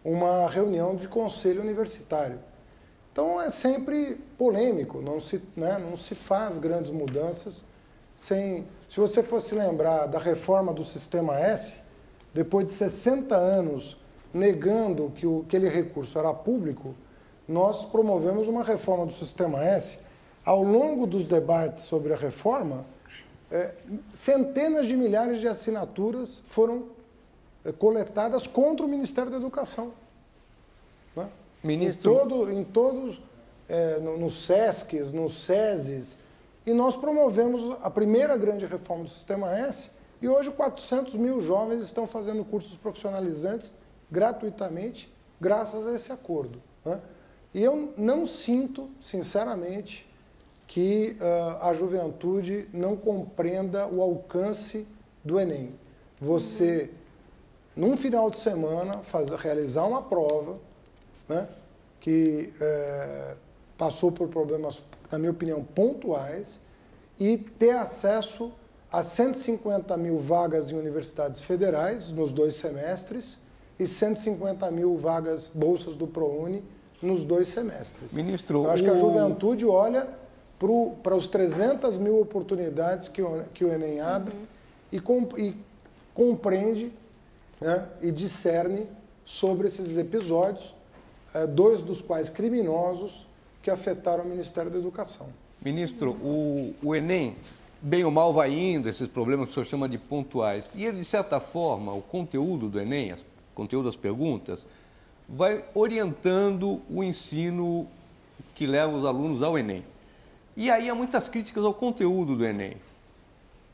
uma reunião de conselho universitário. Então, é sempre polêmico, não se faz grandes mudanças sem... Se você fosse lembrar da reforma do Sistema S, depois de 60 anos negando que aquele recurso era público, nós promovemos uma reforma do Sistema S. Ao longo dos debates sobre a reforma, centenas de milhares de assinaturas foram coletadas contra o Ministério da Educação. Né? Ministro... Nos SESCs, nos SESIs, e nós promovemos a primeira grande reforma do Sistema S, e hoje 400 mil jovens estão fazendo cursos profissionalizantes gratuitamente, graças a esse acordo. Né? E eu não sinto, sinceramente, que a juventude não compreenda o alcance do Enem. Você, num final de semana, realizar uma prova, né, que passou por problemas, na minha opinião, pontuais, e ter acesso a 150 mil vagas em universidades federais nos 2 semestres e 150 mil vagas, bolsas do ProUni, nos 2 semestres. Ministro, eu acho que a juventude olha para os 300 mil oportunidades que o Enem abre e compreende, né, e discerne sobre esses episódios, 2 dos quais criminosos, que afetaram o Ministério da Educação. Ministro, o Enem, bem ou mal, vai indo, esses problemas que o senhor chama de pontuais, e ele, de certa forma, o conteúdo do Enem, o conteúdo das perguntas, vai orientando o ensino que leva os alunos ao Enem. E aí há muitas críticas ao conteúdo do Enem.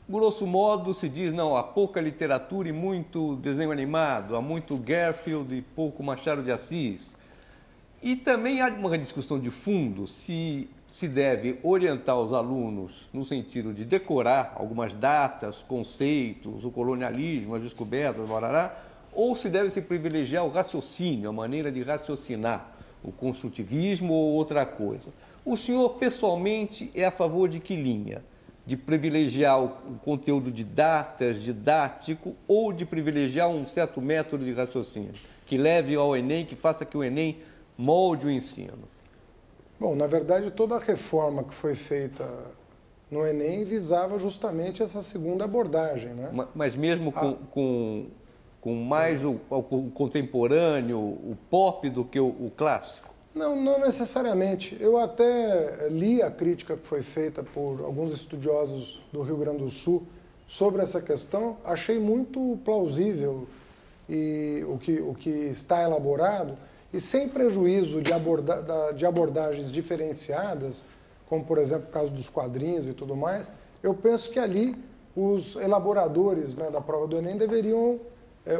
Grosso modo, se diz, não, há pouca literatura e muito desenho animado, há muito Garfield e pouco Machado de Assis. E também há uma discussão de fundo se deve orientar os alunos no sentido de decorar algumas datas, conceitos, o colonialismo, as descobertas, barará, ou se deve se privilegiar o raciocínio, a maneira de raciocinar, o construtivismo ou outra coisa. O senhor, pessoalmente, é a favor de que linha? De privilegiar o conteúdo de datas, didático, ou de privilegiar um certo método de raciocínio, que leve ao Enem, que faça que o Enem molde o ensino? Bom, na verdade, toda a reforma que foi feita no Enem visava justamente essa segunda abordagem, né? Mas mesmo com mais o contemporâneo, o pop, do que o clássico? Não necessariamente. Eu até li a crítica que foi feita por alguns estudiosos do Rio Grande do Sul sobre essa questão. Achei muito plausível o que está elaborado, e sem prejuízo de abordagens diferenciadas, como, por exemplo, o caso dos quadrinhos e tudo mais. Eu penso que ali os elaboradores, né, da prova do Enem deveriam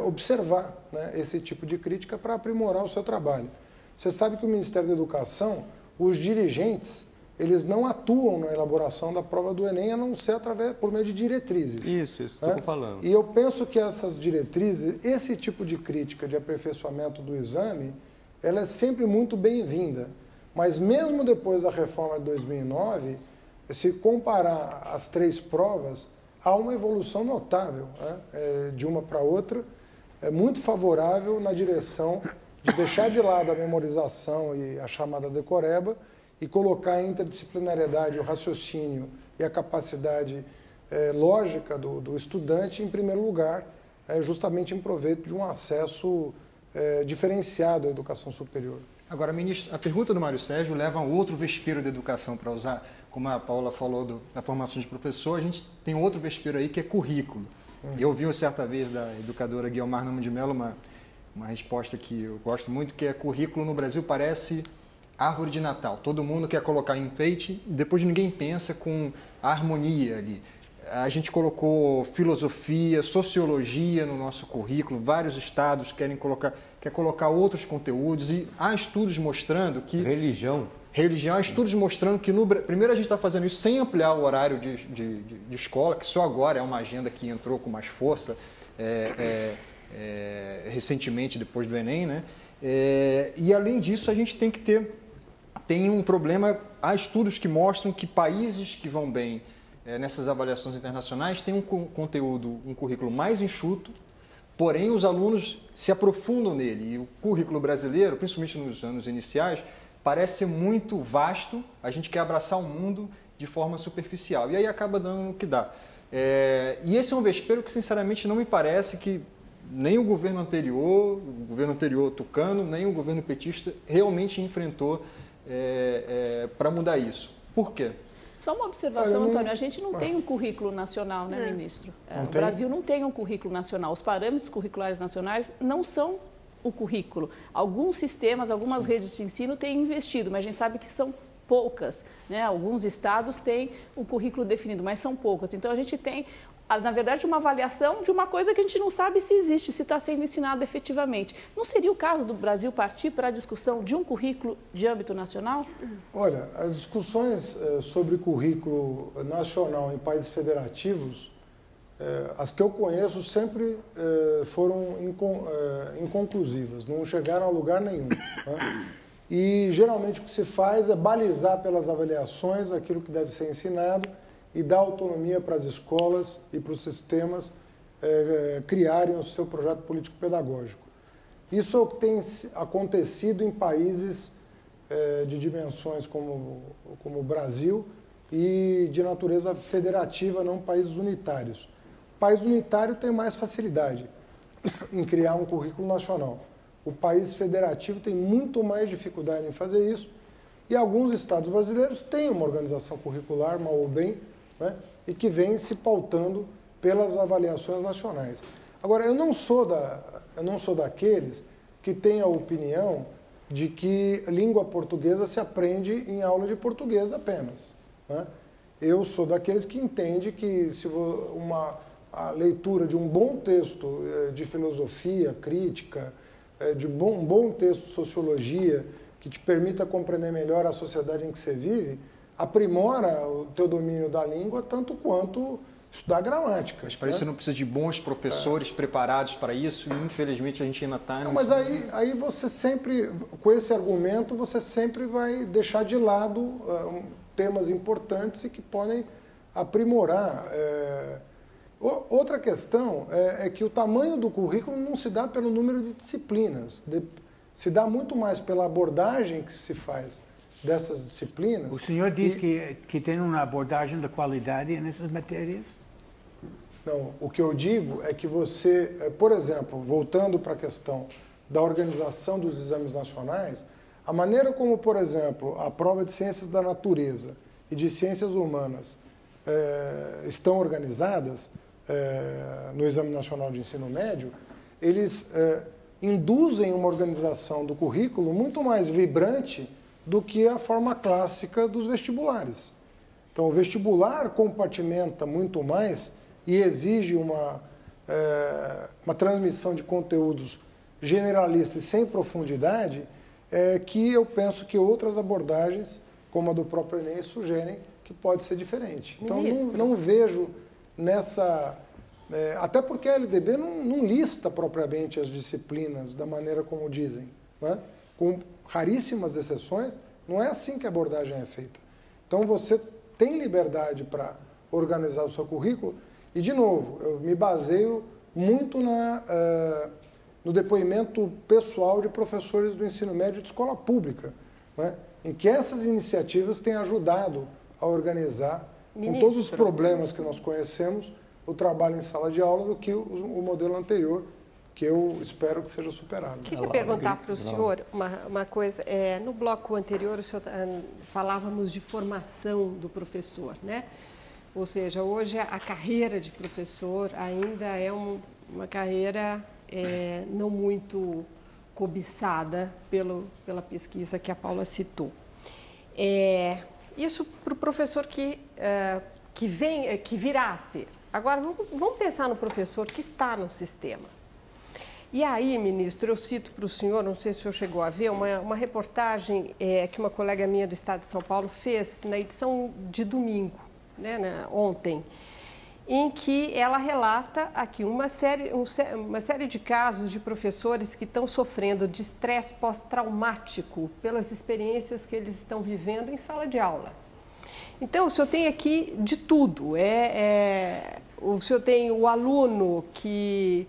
observar, né, esse tipo de crítica para aprimorar o seu trabalho. Você sabe que o Ministério da Educação, os dirigentes, eles não atuam na elaboração da prova do Enem, a não ser por meio de diretrizes. Isso estou falando. E eu penso que essas diretrizes, esse tipo de crítica de aperfeiçoamento do exame, ela é sempre muito bem-vinda. Mas mesmo depois da reforma de 2009, se comparar as 3 provas, há uma evolução notável, né, de uma para outra, muito favorável na direção de deixar de lado a memorização e a chamada decoreba e colocar a interdisciplinariedade, o raciocínio e a capacidade lógica do estudante em primeiro lugar, justamente em proveito de um acesso diferenciado à educação superior. Agora, ministro, a pergunta do Mário Sérgio leva a um outro vespeiro de educação para usar. Como a Paula falou da formação de professor, a gente tem outro vespeiro aí que é currículo. Eu ouvi certa vez da educadora Guiomar Namo de Mello uma resposta que eu gosto muito, que é: currículo no Brasil parece árvore de Natal. Todo mundo quer colocar enfeite e depois ninguém pensa com a harmonia ali. A gente colocou filosofia, sociologia no nosso currículo, vários estados quer colocar outros conteúdos e há estudos mostrando que... Religião, há estudos mostrando que primeiro a gente está fazendo isso sem ampliar o horário de escola, que só agora é uma agenda que entrou com mais força, recentemente, depois do Enem, né? E além disso, a gente tem um problema, há estudos que mostram que países que vão bem nessas avaliações internacionais têm um conteúdo, um currículo mais enxuto, porém os alunos se aprofundam nele. E o currículo brasileiro, principalmente nos anos iniciais, parece ser muito vasto, a gente quer abraçar o mundo de forma superficial, e aí acaba dando no que dá. E esse é um vespeiro que, sinceramente, não me parece que nem o governo anterior tucano, nem o governo petista realmente enfrentou para mudar isso. Por quê? Só uma observação, Antônio, a gente não tem um currículo nacional, né, ministro? O Brasil não tem um currículo nacional. Os parâmetros curriculares nacionais não são o currículo. Alguns sistemas, algumas redes de ensino têm investido, mas a gente sabe que são poucas, né? Alguns estados têm o currículo definido, mas são poucas. Então, a gente tem, na verdade, uma avaliação de uma coisa que a gente não sabe se existe, se está sendo ensinado efetivamente. Não seria o caso do Brasil partir para a discussão de um currículo de âmbito nacional? Olha, as discussões sobre currículo nacional em países federativos, as que eu conheço sempre foram inconclusivas, não chegaram a lugar nenhum, né? E geralmente o que se faz é balizar pelas avaliações aquilo que deve ser ensinado e dar autonomia para as escolas e para os sistemas criarem o seu projeto político-pedagógico. Isso é o que tem acontecido em países de dimensões como o Brasil e de natureza federativa, não países unitários. O país unitário tem mais facilidade em criar um currículo nacional. O país federativo tem muito mais dificuldade em fazer isso e alguns estados brasileiros têm uma organização curricular, mal ou bem, né, e que vem se pautando pelas avaliações nacionais. Agora, eu não sou daqueles que têm a opinião de que língua portuguesa se aprende em aula de português apenas, né? Eu sou daqueles que entende que se a leitura de um bom texto de filosofia crítica, de um bom texto de sociologia, que te permita compreender melhor a sociedade em que você vive, aprimora o teu domínio da língua tanto quanto estudar gramática. Mas para isso não precisa de bons professores preparados para isso, e infelizmente a gente ainda está... Mas aí você sempre, com esse argumento, você sempre vai deixar de lado temas importantes e que podem aprimorar. Outra questão é que o tamanho do currículo não se dá pelo número de disciplinas, se dá muito mais pela abordagem que se faz dessas disciplinas. O senhor diz que tem uma abordagem de qualidade nessas matérias? Não, o que eu digo é que você, por exemplo, voltando para a questão da organização dos exames nacionais, a maneira como, por exemplo, a prova de ciências da natureza e de ciências humanas estão organizadas no Exame Nacional de Ensino Médio, eles induzem uma organização do currículo muito mais vibrante do que a forma clássica dos vestibulares. Então, o vestibular compartimenta muito mais e exige uma transmissão de conteúdos generalistas e sem profundidade, que eu penso que outras abordagens, como a do próprio Enem, sugerem que pode ser diferente. Então, não vejo nessa... até porque a LDB não lista propriamente as disciplinas da maneira como dizem, né? Com raríssimas exceções, não é assim que a abordagem é feita. Então, você tem liberdade para organizar o seu currículo e, de novo, eu me baseio muito no depoimento pessoal de professores do ensino médio de escola pública, né? Em que essas iniciativas têm ajudado a organizar, com todos os problemas que nós conhecemos, o trabalho em sala de aula do que o modelo anterior, que eu espero que seja superado. Queria perguntar para o senhor uma coisa. No bloco anterior, o senhor, falávamos de formação do professor, né? Ou seja, hoje a carreira de professor ainda é uma carreira não muito cobiçada pela pesquisa que a Paula citou. Isso para o professor que virá a ser. Agora, vamos pensar no professor que está no sistema. E aí, ministro, eu cito para o senhor, não sei se o senhor chegou a ver, uma reportagem que uma colega minha do Estado de São Paulo fez na edição de domingo, né, ontem, em que ela relata aqui uma série de casos de professores que estão sofrendo de estresse pós-traumático pelas experiências que eles estão vivendo em sala de aula. Então, o senhor tem aqui de tudo. O senhor tem o aluno que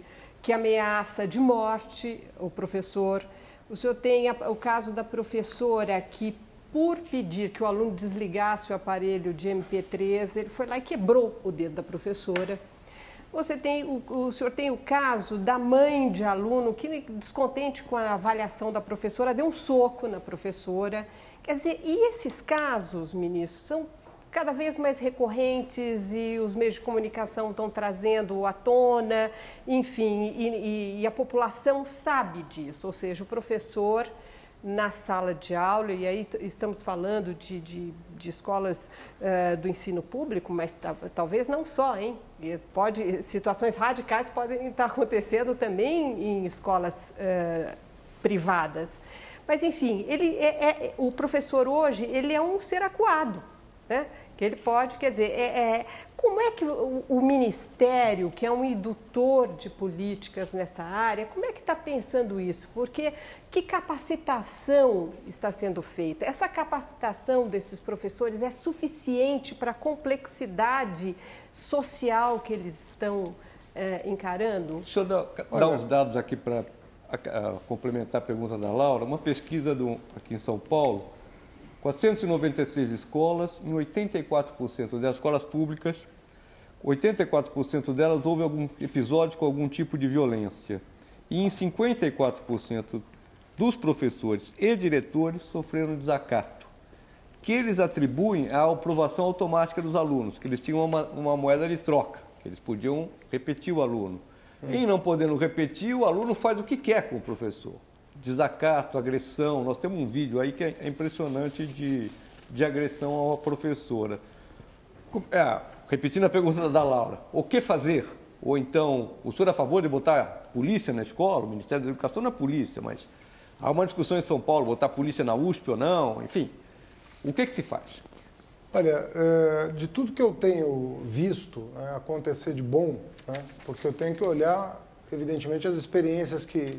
ameaça de morte o professor. O senhor tem o caso da professora que, por pedir que o aluno desligasse o aparelho de MP3, ele foi lá e quebrou o dedo da professora. O senhor tem o caso da mãe de aluno que, descontente com a avaliação da professora, deu um soco na professora. Quer dizer, e esses casos, ministro, são cada vez mais recorrentes e os meios de comunicação estão trazendo à tona, enfim, e a população sabe disso, ou seja, o professor na sala de aula, e aí estamos falando de escolas do ensino público, mas talvez não só, hein? Situações radicais podem estar acontecendo também em escolas privadas. Mas, enfim, o professor hoje, ele é um ser acuado, né? Que ele pode, quer dizer, como é que o Ministério, que é um indutor de políticas nessa área, como é que está pensando isso? Porque que capacitação está sendo feita? Essa capacitação desses professores é suficiente para a complexidade social que eles estão encarando? Deixa eu dar uns dados aqui para complementar a pergunta da Laura. Uma pesquisa aqui em São Paulo, 496 escolas, em 84% das escolas públicas, 84% delas houve algum episódio com algum tipo de violência. E em 54% dos professores e diretores sofreram desacato, que eles atribuem à aprovação automática dos alunos, que eles tinham uma moeda de troca, que eles podiam repetir o aluno. Em não podendo repetir, o aluno faz o que quer com o professor. Desacato, agressão. Nós temos um vídeo aí que é impressionante de agressão à professora. Repetindo a pergunta da Laura, o que fazer? Ou então, o senhor é a favor de botar polícia na escola? O Ministério da Educação não é polícia, mas há uma discussão em São Paulo, botar polícia na USP ou não, enfim. O que se faz? Olha, de tudo que eu tenho visto acontecer de bom, né, porque eu tenho que olhar, evidentemente, as experiências que...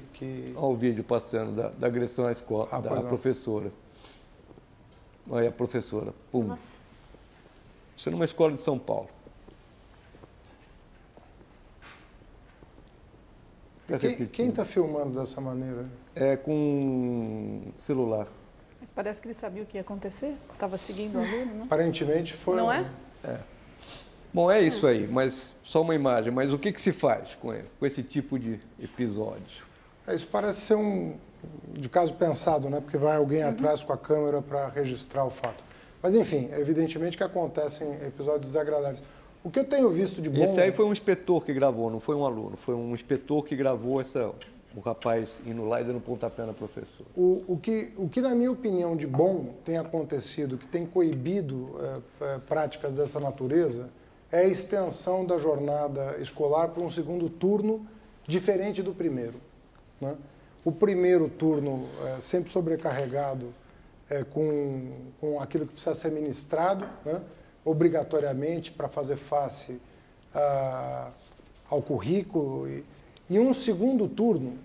Olha o vídeo passando da agressão à escola, da professora. Olha a professora, pum. Nossa. Isso é numa escola de São Paulo. Quem está filmando dessa maneira? É com celular. Mas parece que ele sabia o que ia acontecer, estava seguindo o aluno, né? Aparentemente foi... Não é? Bom, é isso aí, mas só uma imagem. Mas o que se faz com esse tipo de episódio? Isso parece ser de caso pensado, né? Porque vai alguém atrás com a câmera para registrar o fato. Mas, enfim, evidentemente que acontecem episódios desagradáveis. O que eu tenho visto de bom... Esse aí foi um inspetor que gravou, não foi um aluno. Foi um inspetor que gravou o rapaz indo lá e dando pontapé na professora. O que, na minha opinião, de bom tem acontecido, que tem coibido práticas dessa natureza, é a extensão da jornada escolar para um segundo turno diferente do primeiro, né? O primeiro turno é sempre sobrecarregado com aquilo que precisa ser ministrado, né, obrigatoriamente para fazer face ao currículo, e um segundo turno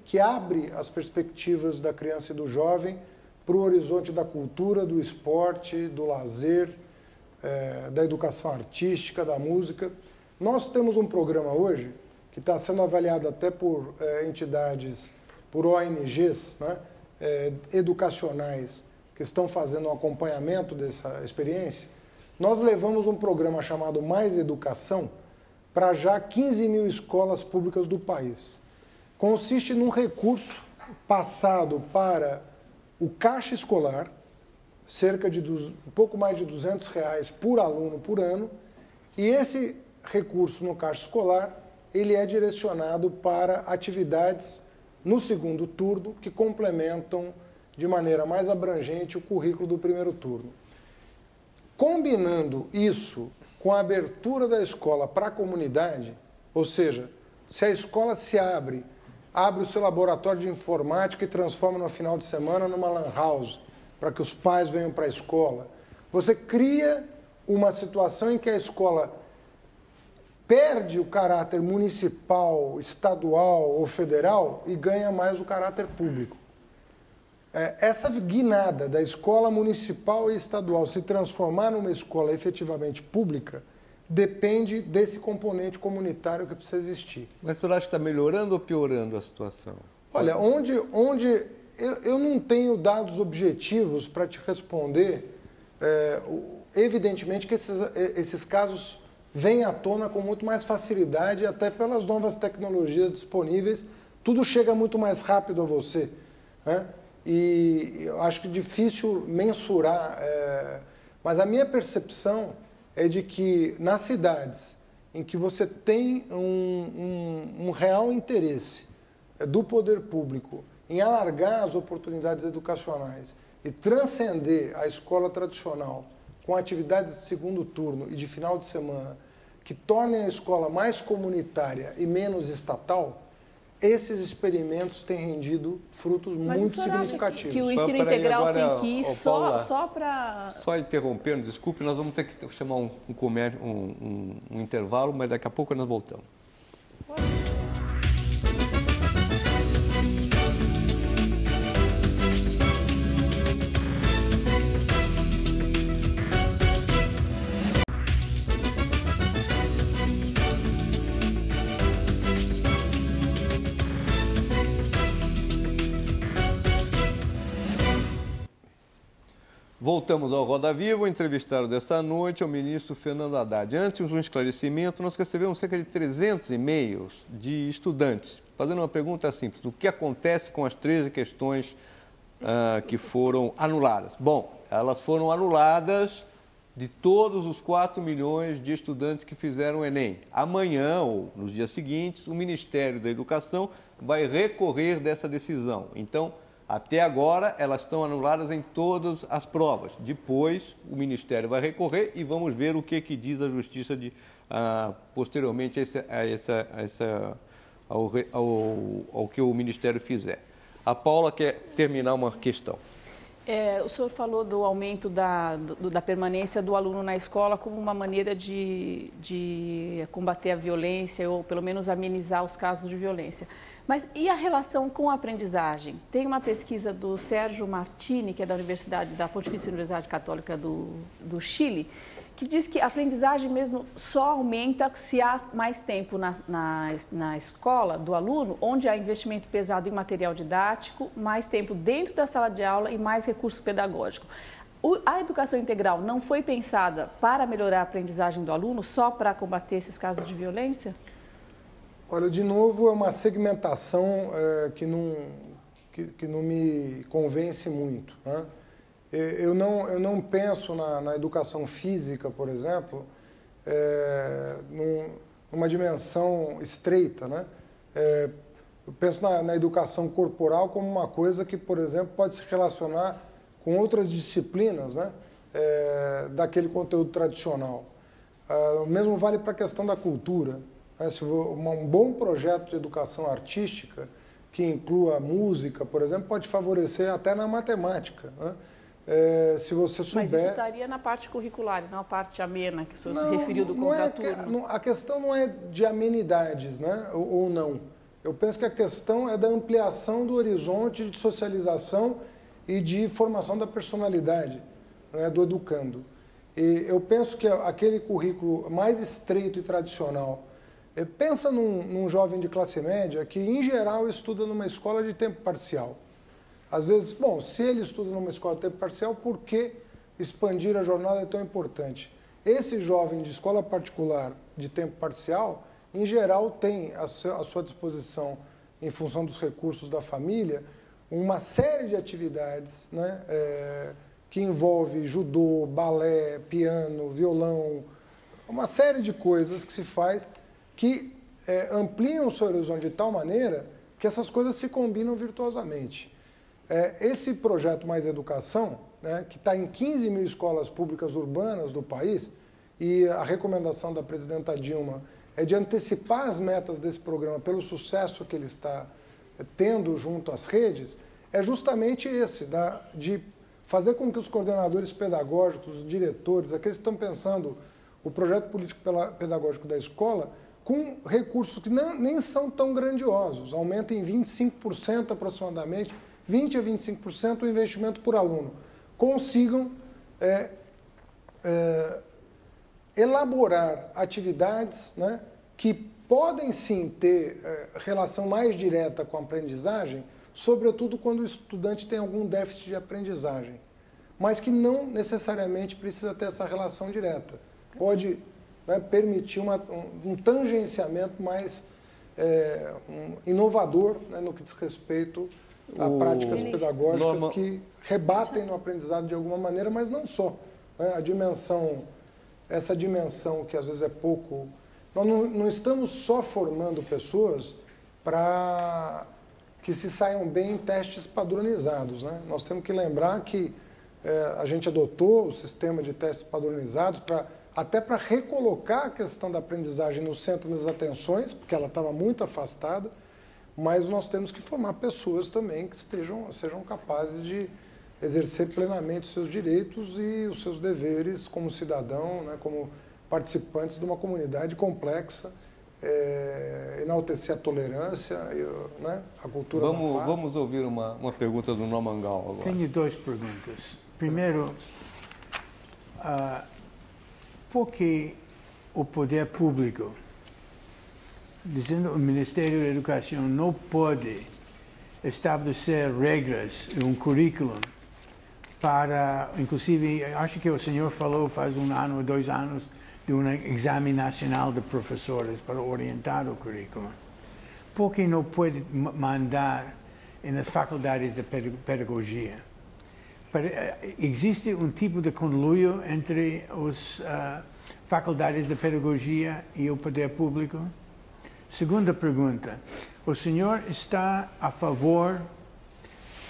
que abre as perspectivas da criança e do jovem para o horizonte da cultura, do esporte, do lazer, da educação artística, da música. Nós temos um programa hoje que está sendo avaliado até por entidades, por ONGs, né, educacionais, que estão fazendo um acompanhamento dessa experiência. Nós levamos um programa chamado Mais Educação para já 15 mil escolas públicas do país. Consiste num recurso passado para o caixa escolar, cerca de um pouco mais de R$200 por aluno por ano, e esse recurso no caixa escolar ele é direcionado para atividades no segundo turno que complementam de maneira mais abrangente o currículo do primeiro turno. Combinando isso com a abertura da escola para a comunidade, ou seja, se a escola se abre o seu laboratório de informática e transforma no final de semana numa lan house, para que os pais venham para a escola, você cria uma situação em que a escola perde o caráter municipal, estadual ou federal e ganha mais o caráter público. Essa guinada da escola municipal e estadual se transformar numa escola efetivamente pública depende desse componente comunitário que precisa existir. Mas você acha que está melhorando ou piorando a situação? Olha, eu não tenho dados objetivos para te responder. Evidentemente que esses casos vêm à tona com muito mais facilidade, até pelas novas tecnologias disponíveis, tudo chega muito mais rápido a você, né? E eu acho que é difícil mensurar, mas a minha percepção é de que nas cidades em que você tem um real interesse do poder público em alargar as oportunidades educacionais e transcender a escola tradicional com atividades de segundo turno e de final de semana que tornem a escola mais comunitária e menos estatal, esses experimentos têm rendido frutos muito significativos. Que o ensino integral tem que ir só para... Só interrompendo, desculpe, nós vamos ter que chamar um intervalo, mas daqui a pouco nós voltamos. Voltamos ao Roda Viva. O entrevistado dessa noite é o ministro Fernando Haddad. Antes, um esclarecimento, nós recebemos cerca de 300 e-mails de estudantes, fazendo uma pergunta simples: o que acontece com as 13 questões que foram anuladas? Bom, elas foram anuladas de todos os 4 milhões de estudantes que fizeram o Enem. Amanhã, ou nos dias seguintes, o Ministério da Educação vai recorrer dessa decisão. Então, até agora, elas estão anuladas em todas as provas. Depois, o Ministério vai recorrer e vamos ver o que diz a Justiça posteriormente ao que o Ministério fizer. A Paula quer terminar uma questão. O senhor falou do aumento da permanência do aluno na escola como uma maneira de combater a violência ou pelo menos amenizar os casos de violência. Mas e a relação com a aprendizagem? Tem uma pesquisa do Sérgio Martini, que é da Pontifícia Universidade Católica do Chile, que diz que a aprendizagem mesmo só aumenta se há mais tempo na escola do aluno, onde há investimento pesado em material didático, mais tempo dentro da sala de aula e mais recurso pedagógico. A educação integral não foi pensada para melhorar a aprendizagem do aluno, só para combater esses casos de violência? Olha, de novo, é uma segmentação que não me convence muito, né? Eu não penso na educação física, por exemplo, numa dimensão estreita, né? Eu penso na educação corporal como uma coisa que, por exemplo, pode se relacionar com outras disciplinas, né? Daquele conteúdo tradicional. O mesmo vale para a questão da cultura. Se um bom projeto de educação artística, que inclua música, por exemplo, pode favorecer até na matemática. Se você souber... Mas isso estaria na parte curricular, não a parte amena que o senhor se referiu do contraturno. A questão não é de amenidades, né? ou não. Eu penso que a questão é da ampliação do horizonte de socialização e de formação da personalidade, né, do educando. E eu penso que aquele currículo mais estreito e tradicional, pensa num jovem de classe média que, em geral, estuda numa escola de tempo parcial. Às vezes, bom, se ele estuda numa escola de tempo parcial, por que expandir a jornada é tão importante? Esse jovem de escola particular de tempo parcial, em geral, tem à sua disposição, em função dos recursos da família, uma série de atividades, né, que envolve judô, balé, piano, violão, uma série de coisas que se faz que ampliam o seu horizonte de tal maneira que essas coisas se combinam virtuosamente. Esse projeto Mais Educação, né, que está em 15 mil escolas públicas urbanas do país, e a recomendação da presidenta Dilma é de antecipar as metas desse programa pelo sucesso que ele está tendo junto às redes, é justamente esse, de fazer com que os coordenadores pedagógicos, os diretores, aqueles que estão pensando o projeto político-pedagógico da escola, com recursos que nem são tão grandiosos, aumenta em 25% aproximadamente, 20% a 25% o investimento por aluno, consigam elaborar atividades, né, que podem sim ter relação mais direta com a aprendizagem, sobretudo quando o estudante tem algum déficit de aprendizagem, mas que não necessariamente precisa ter essa relação direta. Pode, né, permitir um tangenciamento mais inovador, né, no que diz respeito a práticas pedagógicas que rebatem no aprendizado de alguma maneira, mas não só. Né, essa dimensão que às vezes é pouco... Nós não estamos só formando pessoas para que se saiam bem em testes padronizados, né? Nós temos que lembrar que a gente adotou o sistema de testes padronizados até para recolocar a questão da aprendizagem no centro das atenções, porque ela estava muito afastada, mas nós temos que formar pessoas também que sejam capazes de exercer plenamente os seus direitos e os seus deveres como cidadão, né, como participantes de uma comunidade complexa, enaltecer a tolerância, né, a cultura da paz. Vamos ouvir uma pergunta do Norman Gal agora. Tenho duas perguntas. Primeiro, por que o poder público, dizendo o Ministério da Educação não pode estabelecer regras e um currículo para, inclusive, acho que o senhor falou faz 1 ano ou 2 anos, de um exame nacional de professores para orientar o currículo. Por que não pode mandar nas faculdades de pedagogia? Existe um tipo de conluio entre as faculdades de pedagogia e o poder público? Segunda pergunta, o senhor está a favor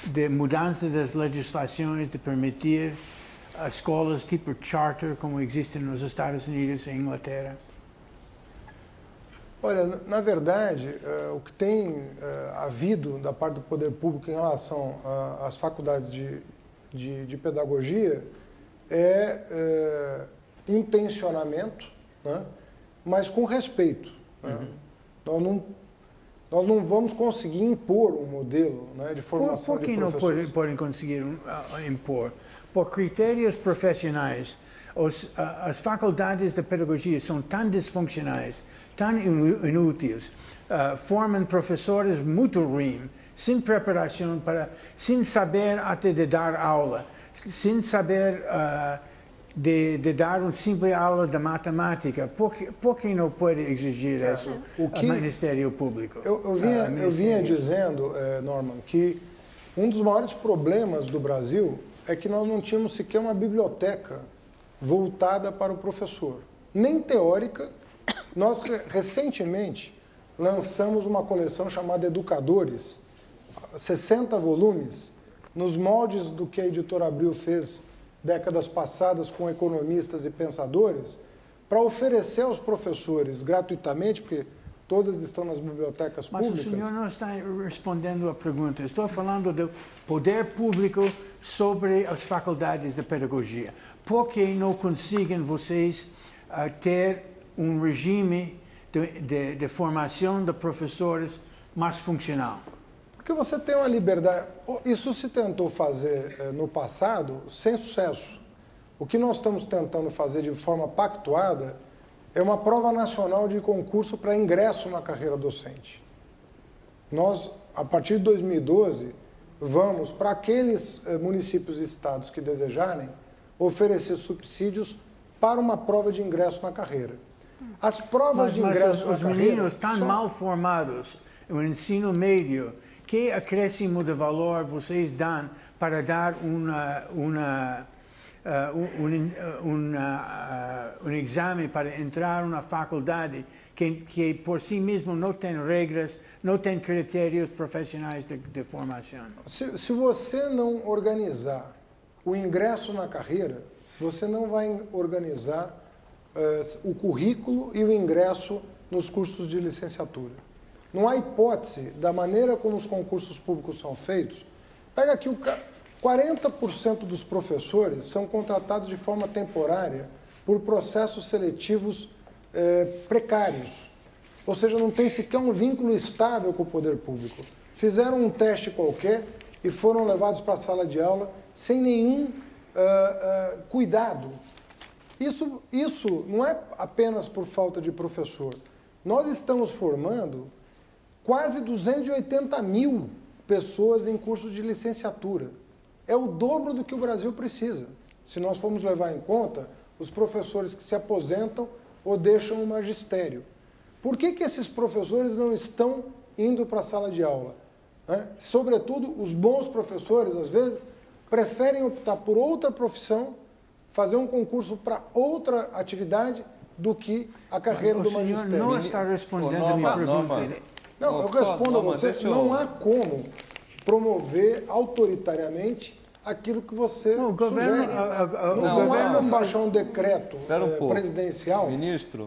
de mudança das legislações de permitir escolas tipo charter, como existem nos Estados Unidos e Inglaterra? Olha, na verdade, o que tem havido da parte do poder público em relação às faculdades de pedagogia é um tensionamento, né, mas com respeito. Né? Nós não vamos conseguir impor um modelo, né, de formação de professores. Por que não podem conseguir impor? Por critérios profissionais, as faculdades de pedagogia são tão disfuncionais, tão inúteis, formam professores muito ruins, sem preparação, sem saber até de dar aula, sem saber de dar uma simples aula de matemática. Por que não pode exigir isso o Ministério Público? Eu vinha dizendo, Norman, que um dos maiores problemas do Brasil é que nós não tínhamos sequer uma biblioteca voltada para o professor, nem teórica. Nós, recentemente, lançamos uma coleção chamada Educadores, 60 volumes, nos moldes do que a Editora Abril fez décadas passadas com economistas e pensadores, para oferecer aos professores gratuitamente, porque todas estão nas bibliotecas públicas. Mas o senhor não está respondendo a pergunta. Estou falando do poder público sobre as faculdades de pedagogia. Por que não conseguem vocês ter um regime de formação de professores mais funcional? Porque você tem uma liberdade. Isso se tentou fazer no passado sem sucesso. O que nós estamos tentando fazer de forma pactuada é uma prova nacional de concurso para ingresso na carreira docente. Nós, a partir de 2012, vamos, para aqueles municípios e estados que desejarem, oferecer subsídios para uma prova de ingresso na carreira. As provas de ingresso na carreira... Os meninos estão mal formados no ensino médio. Que acréscimo de valor vocês dão para dar um exame para entrar na faculdade que por si mesmo não tem regras, não tem critérios profissionais de formação? Se você não organizar o ingresso na carreira, você não vai organizar o currículo e o ingresso nos cursos de licenciatura. Não há hipótese, da maneira como os concursos públicos são feitos. Pega aqui 40% dos professores são contratados de forma temporária por processos seletivos precários. Ou seja, não tem sequer um vínculo estável com o poder público. Fizeram um teste qualquer e foram levados para a sala de aula sem nenhum cuidado. Isso não é apenas por falta de professor. Nós estamos formando quase 280 mil pessoas em cursos de licenciatura. É o dobro do que o Brasil precisa, se nós formos levar em conta os professores que se aposentam ou deixam o magistério. Por que esses professores não estão indo para a sala de aula? Sobretudo, os bons professores, às vezes, preferem optar por outra profissão, fazer um concurso para outra atividade, do que a carreira do magistério. O senhor não está respondendo a minha pergunta. Não, eu respondo a você, não há como promover autoritariamente aquilo que você sugere. Não há como baixar um decreto presidencial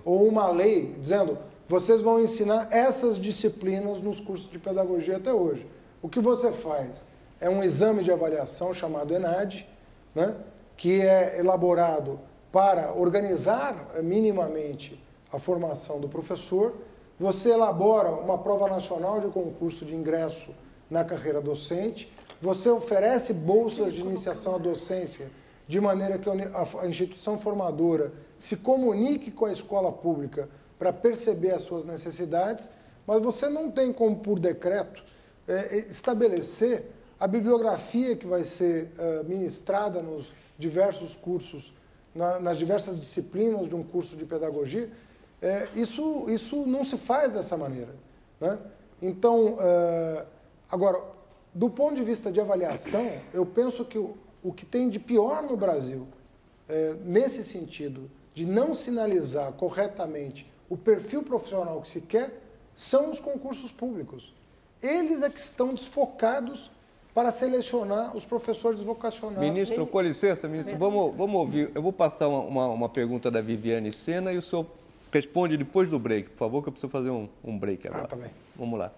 ou uma lei dizendo vocês vão ensinar essas disciplinas nos cursos de pedagogia até hoje. O que você faz é um exame de avaliação chamado ENAD, né, que é elaborado para organizar minimamente a formação do professor. Você elabora uma prova nacional de concurso de ingresso na carreira docente, você oferece bolsas de iniciação à docência, de maneira que a instituição formadora se comunique com a escola pública para perceber as suas necessidades, mas você não tem como, por decreto, estabelecer a bibliografia que vai ser ministrada nos diversos cursos, nas diversas disciplinas de um curso de pedagogia. Isso não se faz dessa maneira, né? Então, agora, do ponto de vista de avaliação, eu penso que o que tem de pior no Brasil, nesse sentido, de não sinalizar corretamente o perfil profissional que se quer, são os concursos públicos. Eles é que estão desfocados para selecionar os professores vocacionados. Ministro, com licença, ministro, vamos ouvir. Eu vou passar uma pergunta da Viviane Sena e o senhor responde depois do break, por favor, que eu preciso fazer um break agora. Tá bem. Vamos lá.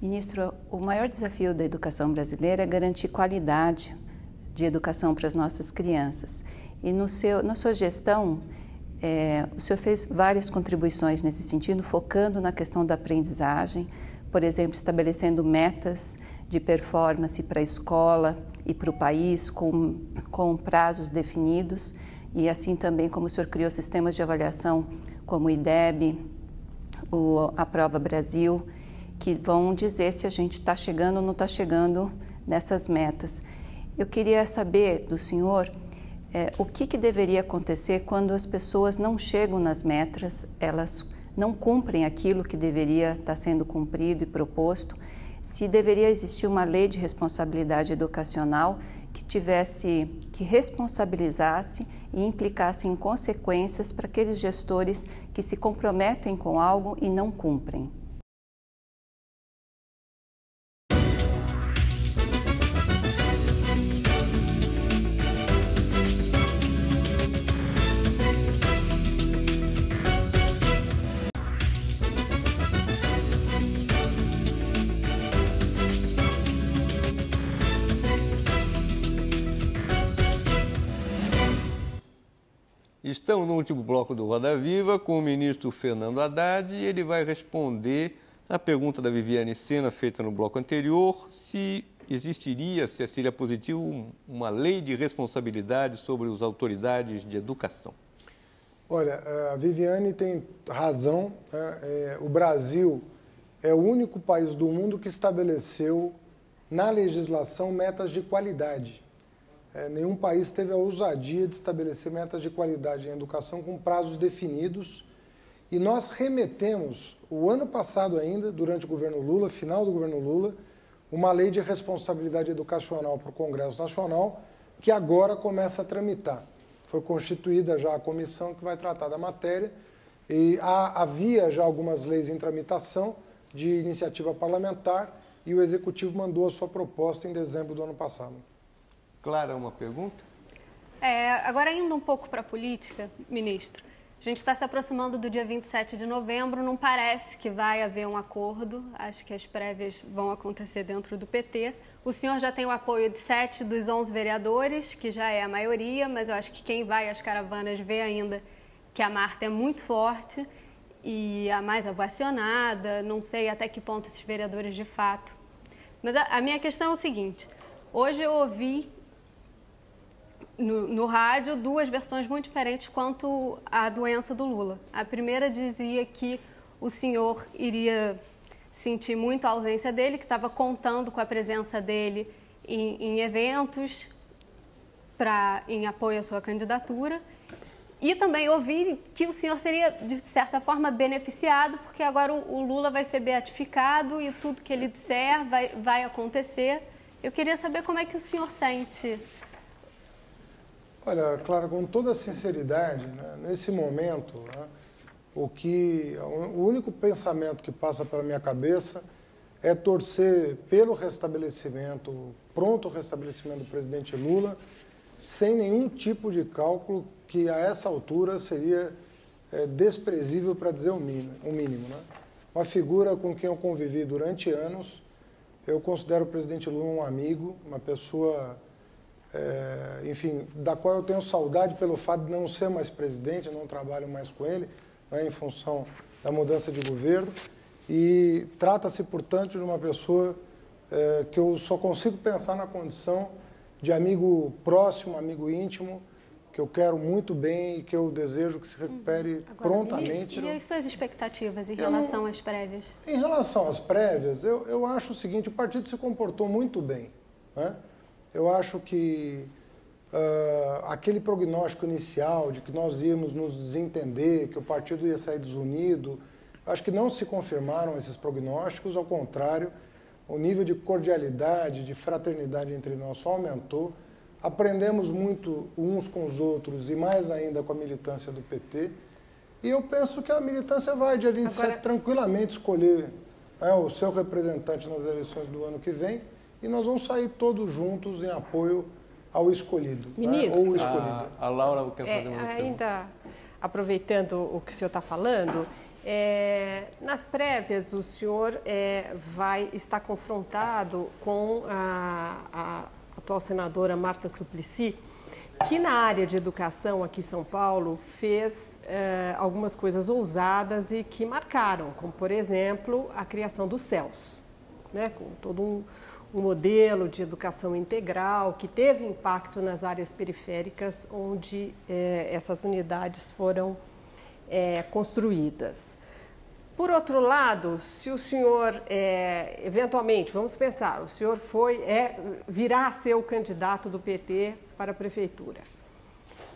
Ministro, o maior desafio da educação brasileira é garantir qualidade de educação para as nossas crianças. E na sua gestão, o senhor fez várias contribuições nesse sentido, focando na questão da aprendizagem, por exemplo, estabelecendo metas de performance para a escola e para o país, com prazos definidos, e assim também como o senhor criou sistemas de avaliação como o IDEB, a Prova Brasil, que vão dizer se a gente está chegando ou não está chegando nessas metas. Eu queria saber do senhor o que deveria acontecer quando as pessoas não chegam nas metas, elas não cumprem aquilo que deveria estar sendo cumprido e proposto, se deveria existir uma lei de responsabilidade educacional que responsabilizasse e implicasse em consequências para aqueles gestores que se comprometem com algo e não cumprem. Estamos no último bloco do Roda Viva com o ministro Fernando Haddad e ele vai responder a pergunta da Viviane Sena, feita no bloco anterior, se seria positivo uma lei de responsabilidade sobre as autoridades de educação. Olha, a Viviane tem razão. O Brasil é o único país do mundo que estabeleceu na legislação metas de qualidade. Nenhum país teve a ousadia de estabelecer metas de qualidade em educação com prazos definidos. E nós remetemos, o ano passado ainda, durante o governo Lula, final do governo Lula, uma lei de responsabilidade educacional para o Congresso Nacional, que agora começa a tramitar. Foi constituída já a comissão que vai tratar da matéria e havia já algumas leis em tramitação de iniciativa parlamentar e o Executivo mandou a sua proposta em dezembro do ano passado. Clara, uma pergunta? Agora indo um pouco para a política, ministro, a gente está se aproximando do dia 27 de novembro, não parece que vai haver um acordo, acho que as prévias vão acontecer dentro do PT. O senhor já tem o apoio de 7 dos 11 vereadores, que já é a maioria, mas eu acho que quem vai às caravanas vê ainda que a Marta é muito forte e a mais ovacionada, não sei até que ponto esses vereadores de fato. Mas a minha questão é o seguinte, hoje eu ouvi no rádio duas versões muito diferentes quanto à doença do Lula. A primeira dizia que o senhor iria sentir muito a ausência dele, que estava contando com a presença dele em eventos em apoio à sua candidatura. E também ouvi que o senhor seria, de certa forma, beneficiado, porque agora o Lula vai ser beatificado e tudo que ele disser vai acontecer. Eu queria saber como é que o senhor sente. Olha, Clara, com toda sinceridade, né, nesse momento, né, o único pensamento que passa pela minha cabeça é torcer pelo pronto restabelecimento do presidente Lula, sem nenhum tipo de cálculo que a essa altura seria desprezível, para dizer o mínimo. Né? Uma figura com quem eu convivi durante anos, eu considero o presidente Lula um amigo, uma pessoa, enfim, da qual eu tenho saudade pelo fato de não ser mais presidente, não trabalho mais com ele, né, em função da mudança de governo. E trata-se, portanto, de uma pessoa que eu só consigo pensar na condição de amigo próximo, amigo íntimo, que eu quero muito bem e que eu desejo que se recupere prontamente. E as suas expectativas em relação às prévias? Em relação às prévias, eu acho o seguinte, o partido se comportou muito bem, né? Eu acho que aquele prognóstico inicial de que nós íamos nos desentender, que o partido ia sair desunido, acho que não se confirmaram esses prognósticos, ao contrário, o nível de cordialidade, de fraternidade entre nós só aumentou. Aprendemos muito uns com os outros e mais ainda com a militância do PT. E eu penso que a militância vai, dia 27, tranquilamente escolher o seu representante nas eleições do ano que vem e nós vamos sair todos juntos em apoio ao escolhido. Ministro, ou escolhida. A Laura quer fazer uma pergunta. Ainda aproveitando o que o senhor está falando, nas prévias o senhor vai estar confrontado com a atual senadora Marta Suplicy, que na área de educação aqui em São Paulo fez algumas coisas ousadas e que marcaram, como por exemplo a criação dos CELS, né, com todo um modelo de educação integral que teve impacto nas áreas periféricas onde essas unidades foram construídas. Por outro lado, se o senhor, eventualmente, vamos pensar, o senhor virá a ser o candidato do PT para a prefeitura,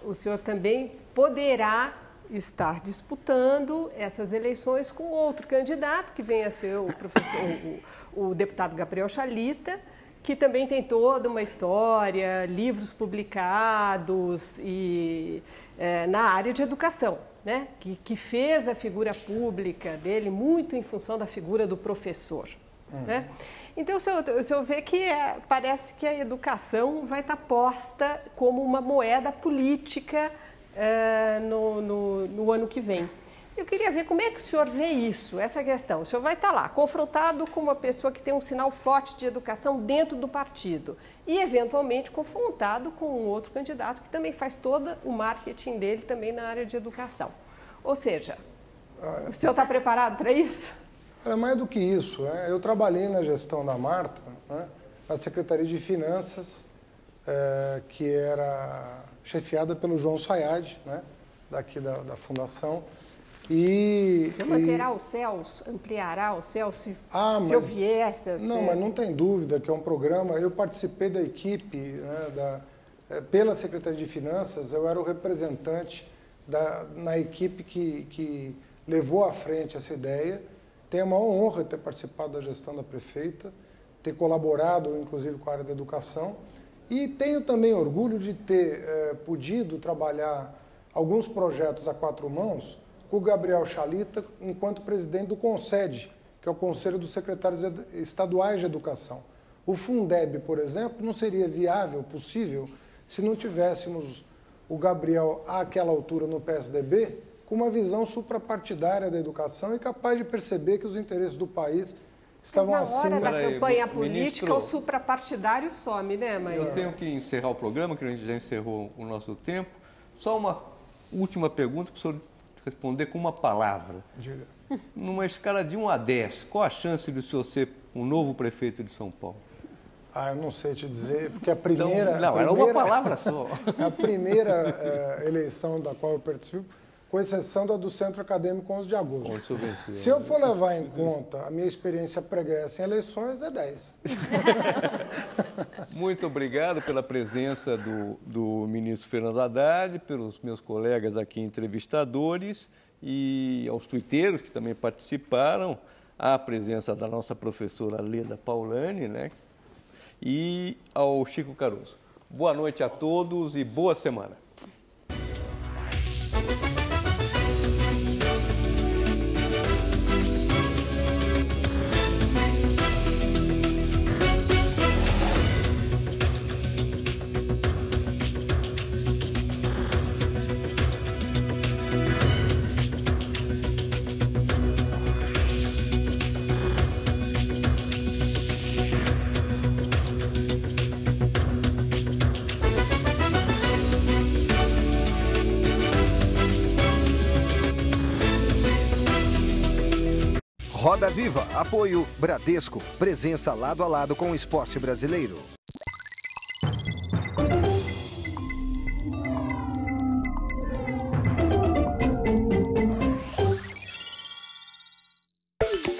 o senhor também poderá estar disputando essas eleições com outro candidato, que venha a ser o deputado Gabriel Chalita, que também tem toda uma história, livros publicados e na área de educação, né? Que fez a figura pública dele muito em função da figura do professor. Né? Então, o senhor vê que parece que a educação vai estar posta como uma moeda política no ano que vem. Eu Eu queria ver como é que o senhor vê isso, essa questão. O senhor vai estar lá, confrontado com uma pessoa que tem um sinal forte de educação dentro do partido e, eventualmente, confrontado com um outro candidato que também faz todo o marketing dele também na área de educação. Ou seja, o senhor está preparado para isso? É mais do que isso. Eu trabalhei na gestão da Marta, né, na Secretaria de Finanças, que era chefiada pelo João Sayad, né, daqui da Fundação. Você manterá os céus, ampliará os céus se eu viesse a ser... Não, mas não tem dúvida que é um programa... Eu participei da equipe, né, pela Secretaria de Finanças, eu era o representante na equipe que levou à frente essa ideia. Tenho a maior honra de ter participado da gestão da prefeita, ter colaborado, inclusive, com a área da educação. E tenho também orgulho de ter podido trabalhar alguns projetos a quatro mãos com o Gabriel Chalita, enquanto presidente do CONSED, que é o Conselho dos Secretários Estaduais de Educação. O Fundeb, por exemplo, não seria viável, possível, se não tivéssemos o Gabriel, àquela altura, no PSDB, com uma visão suprapartidária da educação e capaz de perceber que os interesses do país estavam acima... Mas na hora da campanha política, o suprapartidário some, né, Maia? Eu tenho que encerrar o programa, que a gente já encerrou o nosso tempo. Só uma última pergunta para o senhor responder com uma palavra. Diga. Numa escala de 1 a 10, qual a chance de o senhor ser um novo prefeito de São Paulo? Eu não sei te dizer, porque a primeira... Então, era uma palavra só. A primeira eleição da qual eu participo, com exceção da do Centro Acadêmico 11 de agosto. Se eu for levar em conta a minha experiência pregressa em eleições, é 10. Muito obrigado pela presença do ministro Fernando Haddad, pelos meus colegas aqui entrevistadores e aos tuiteiros que também participaram, a presença da nossa professora Leda Paulani, né? E ao Chico Caruso. Boa noite a todos e boa semana. Roda Viva, apoio Bradesco, presença lado a lado com o esporte brasileiro.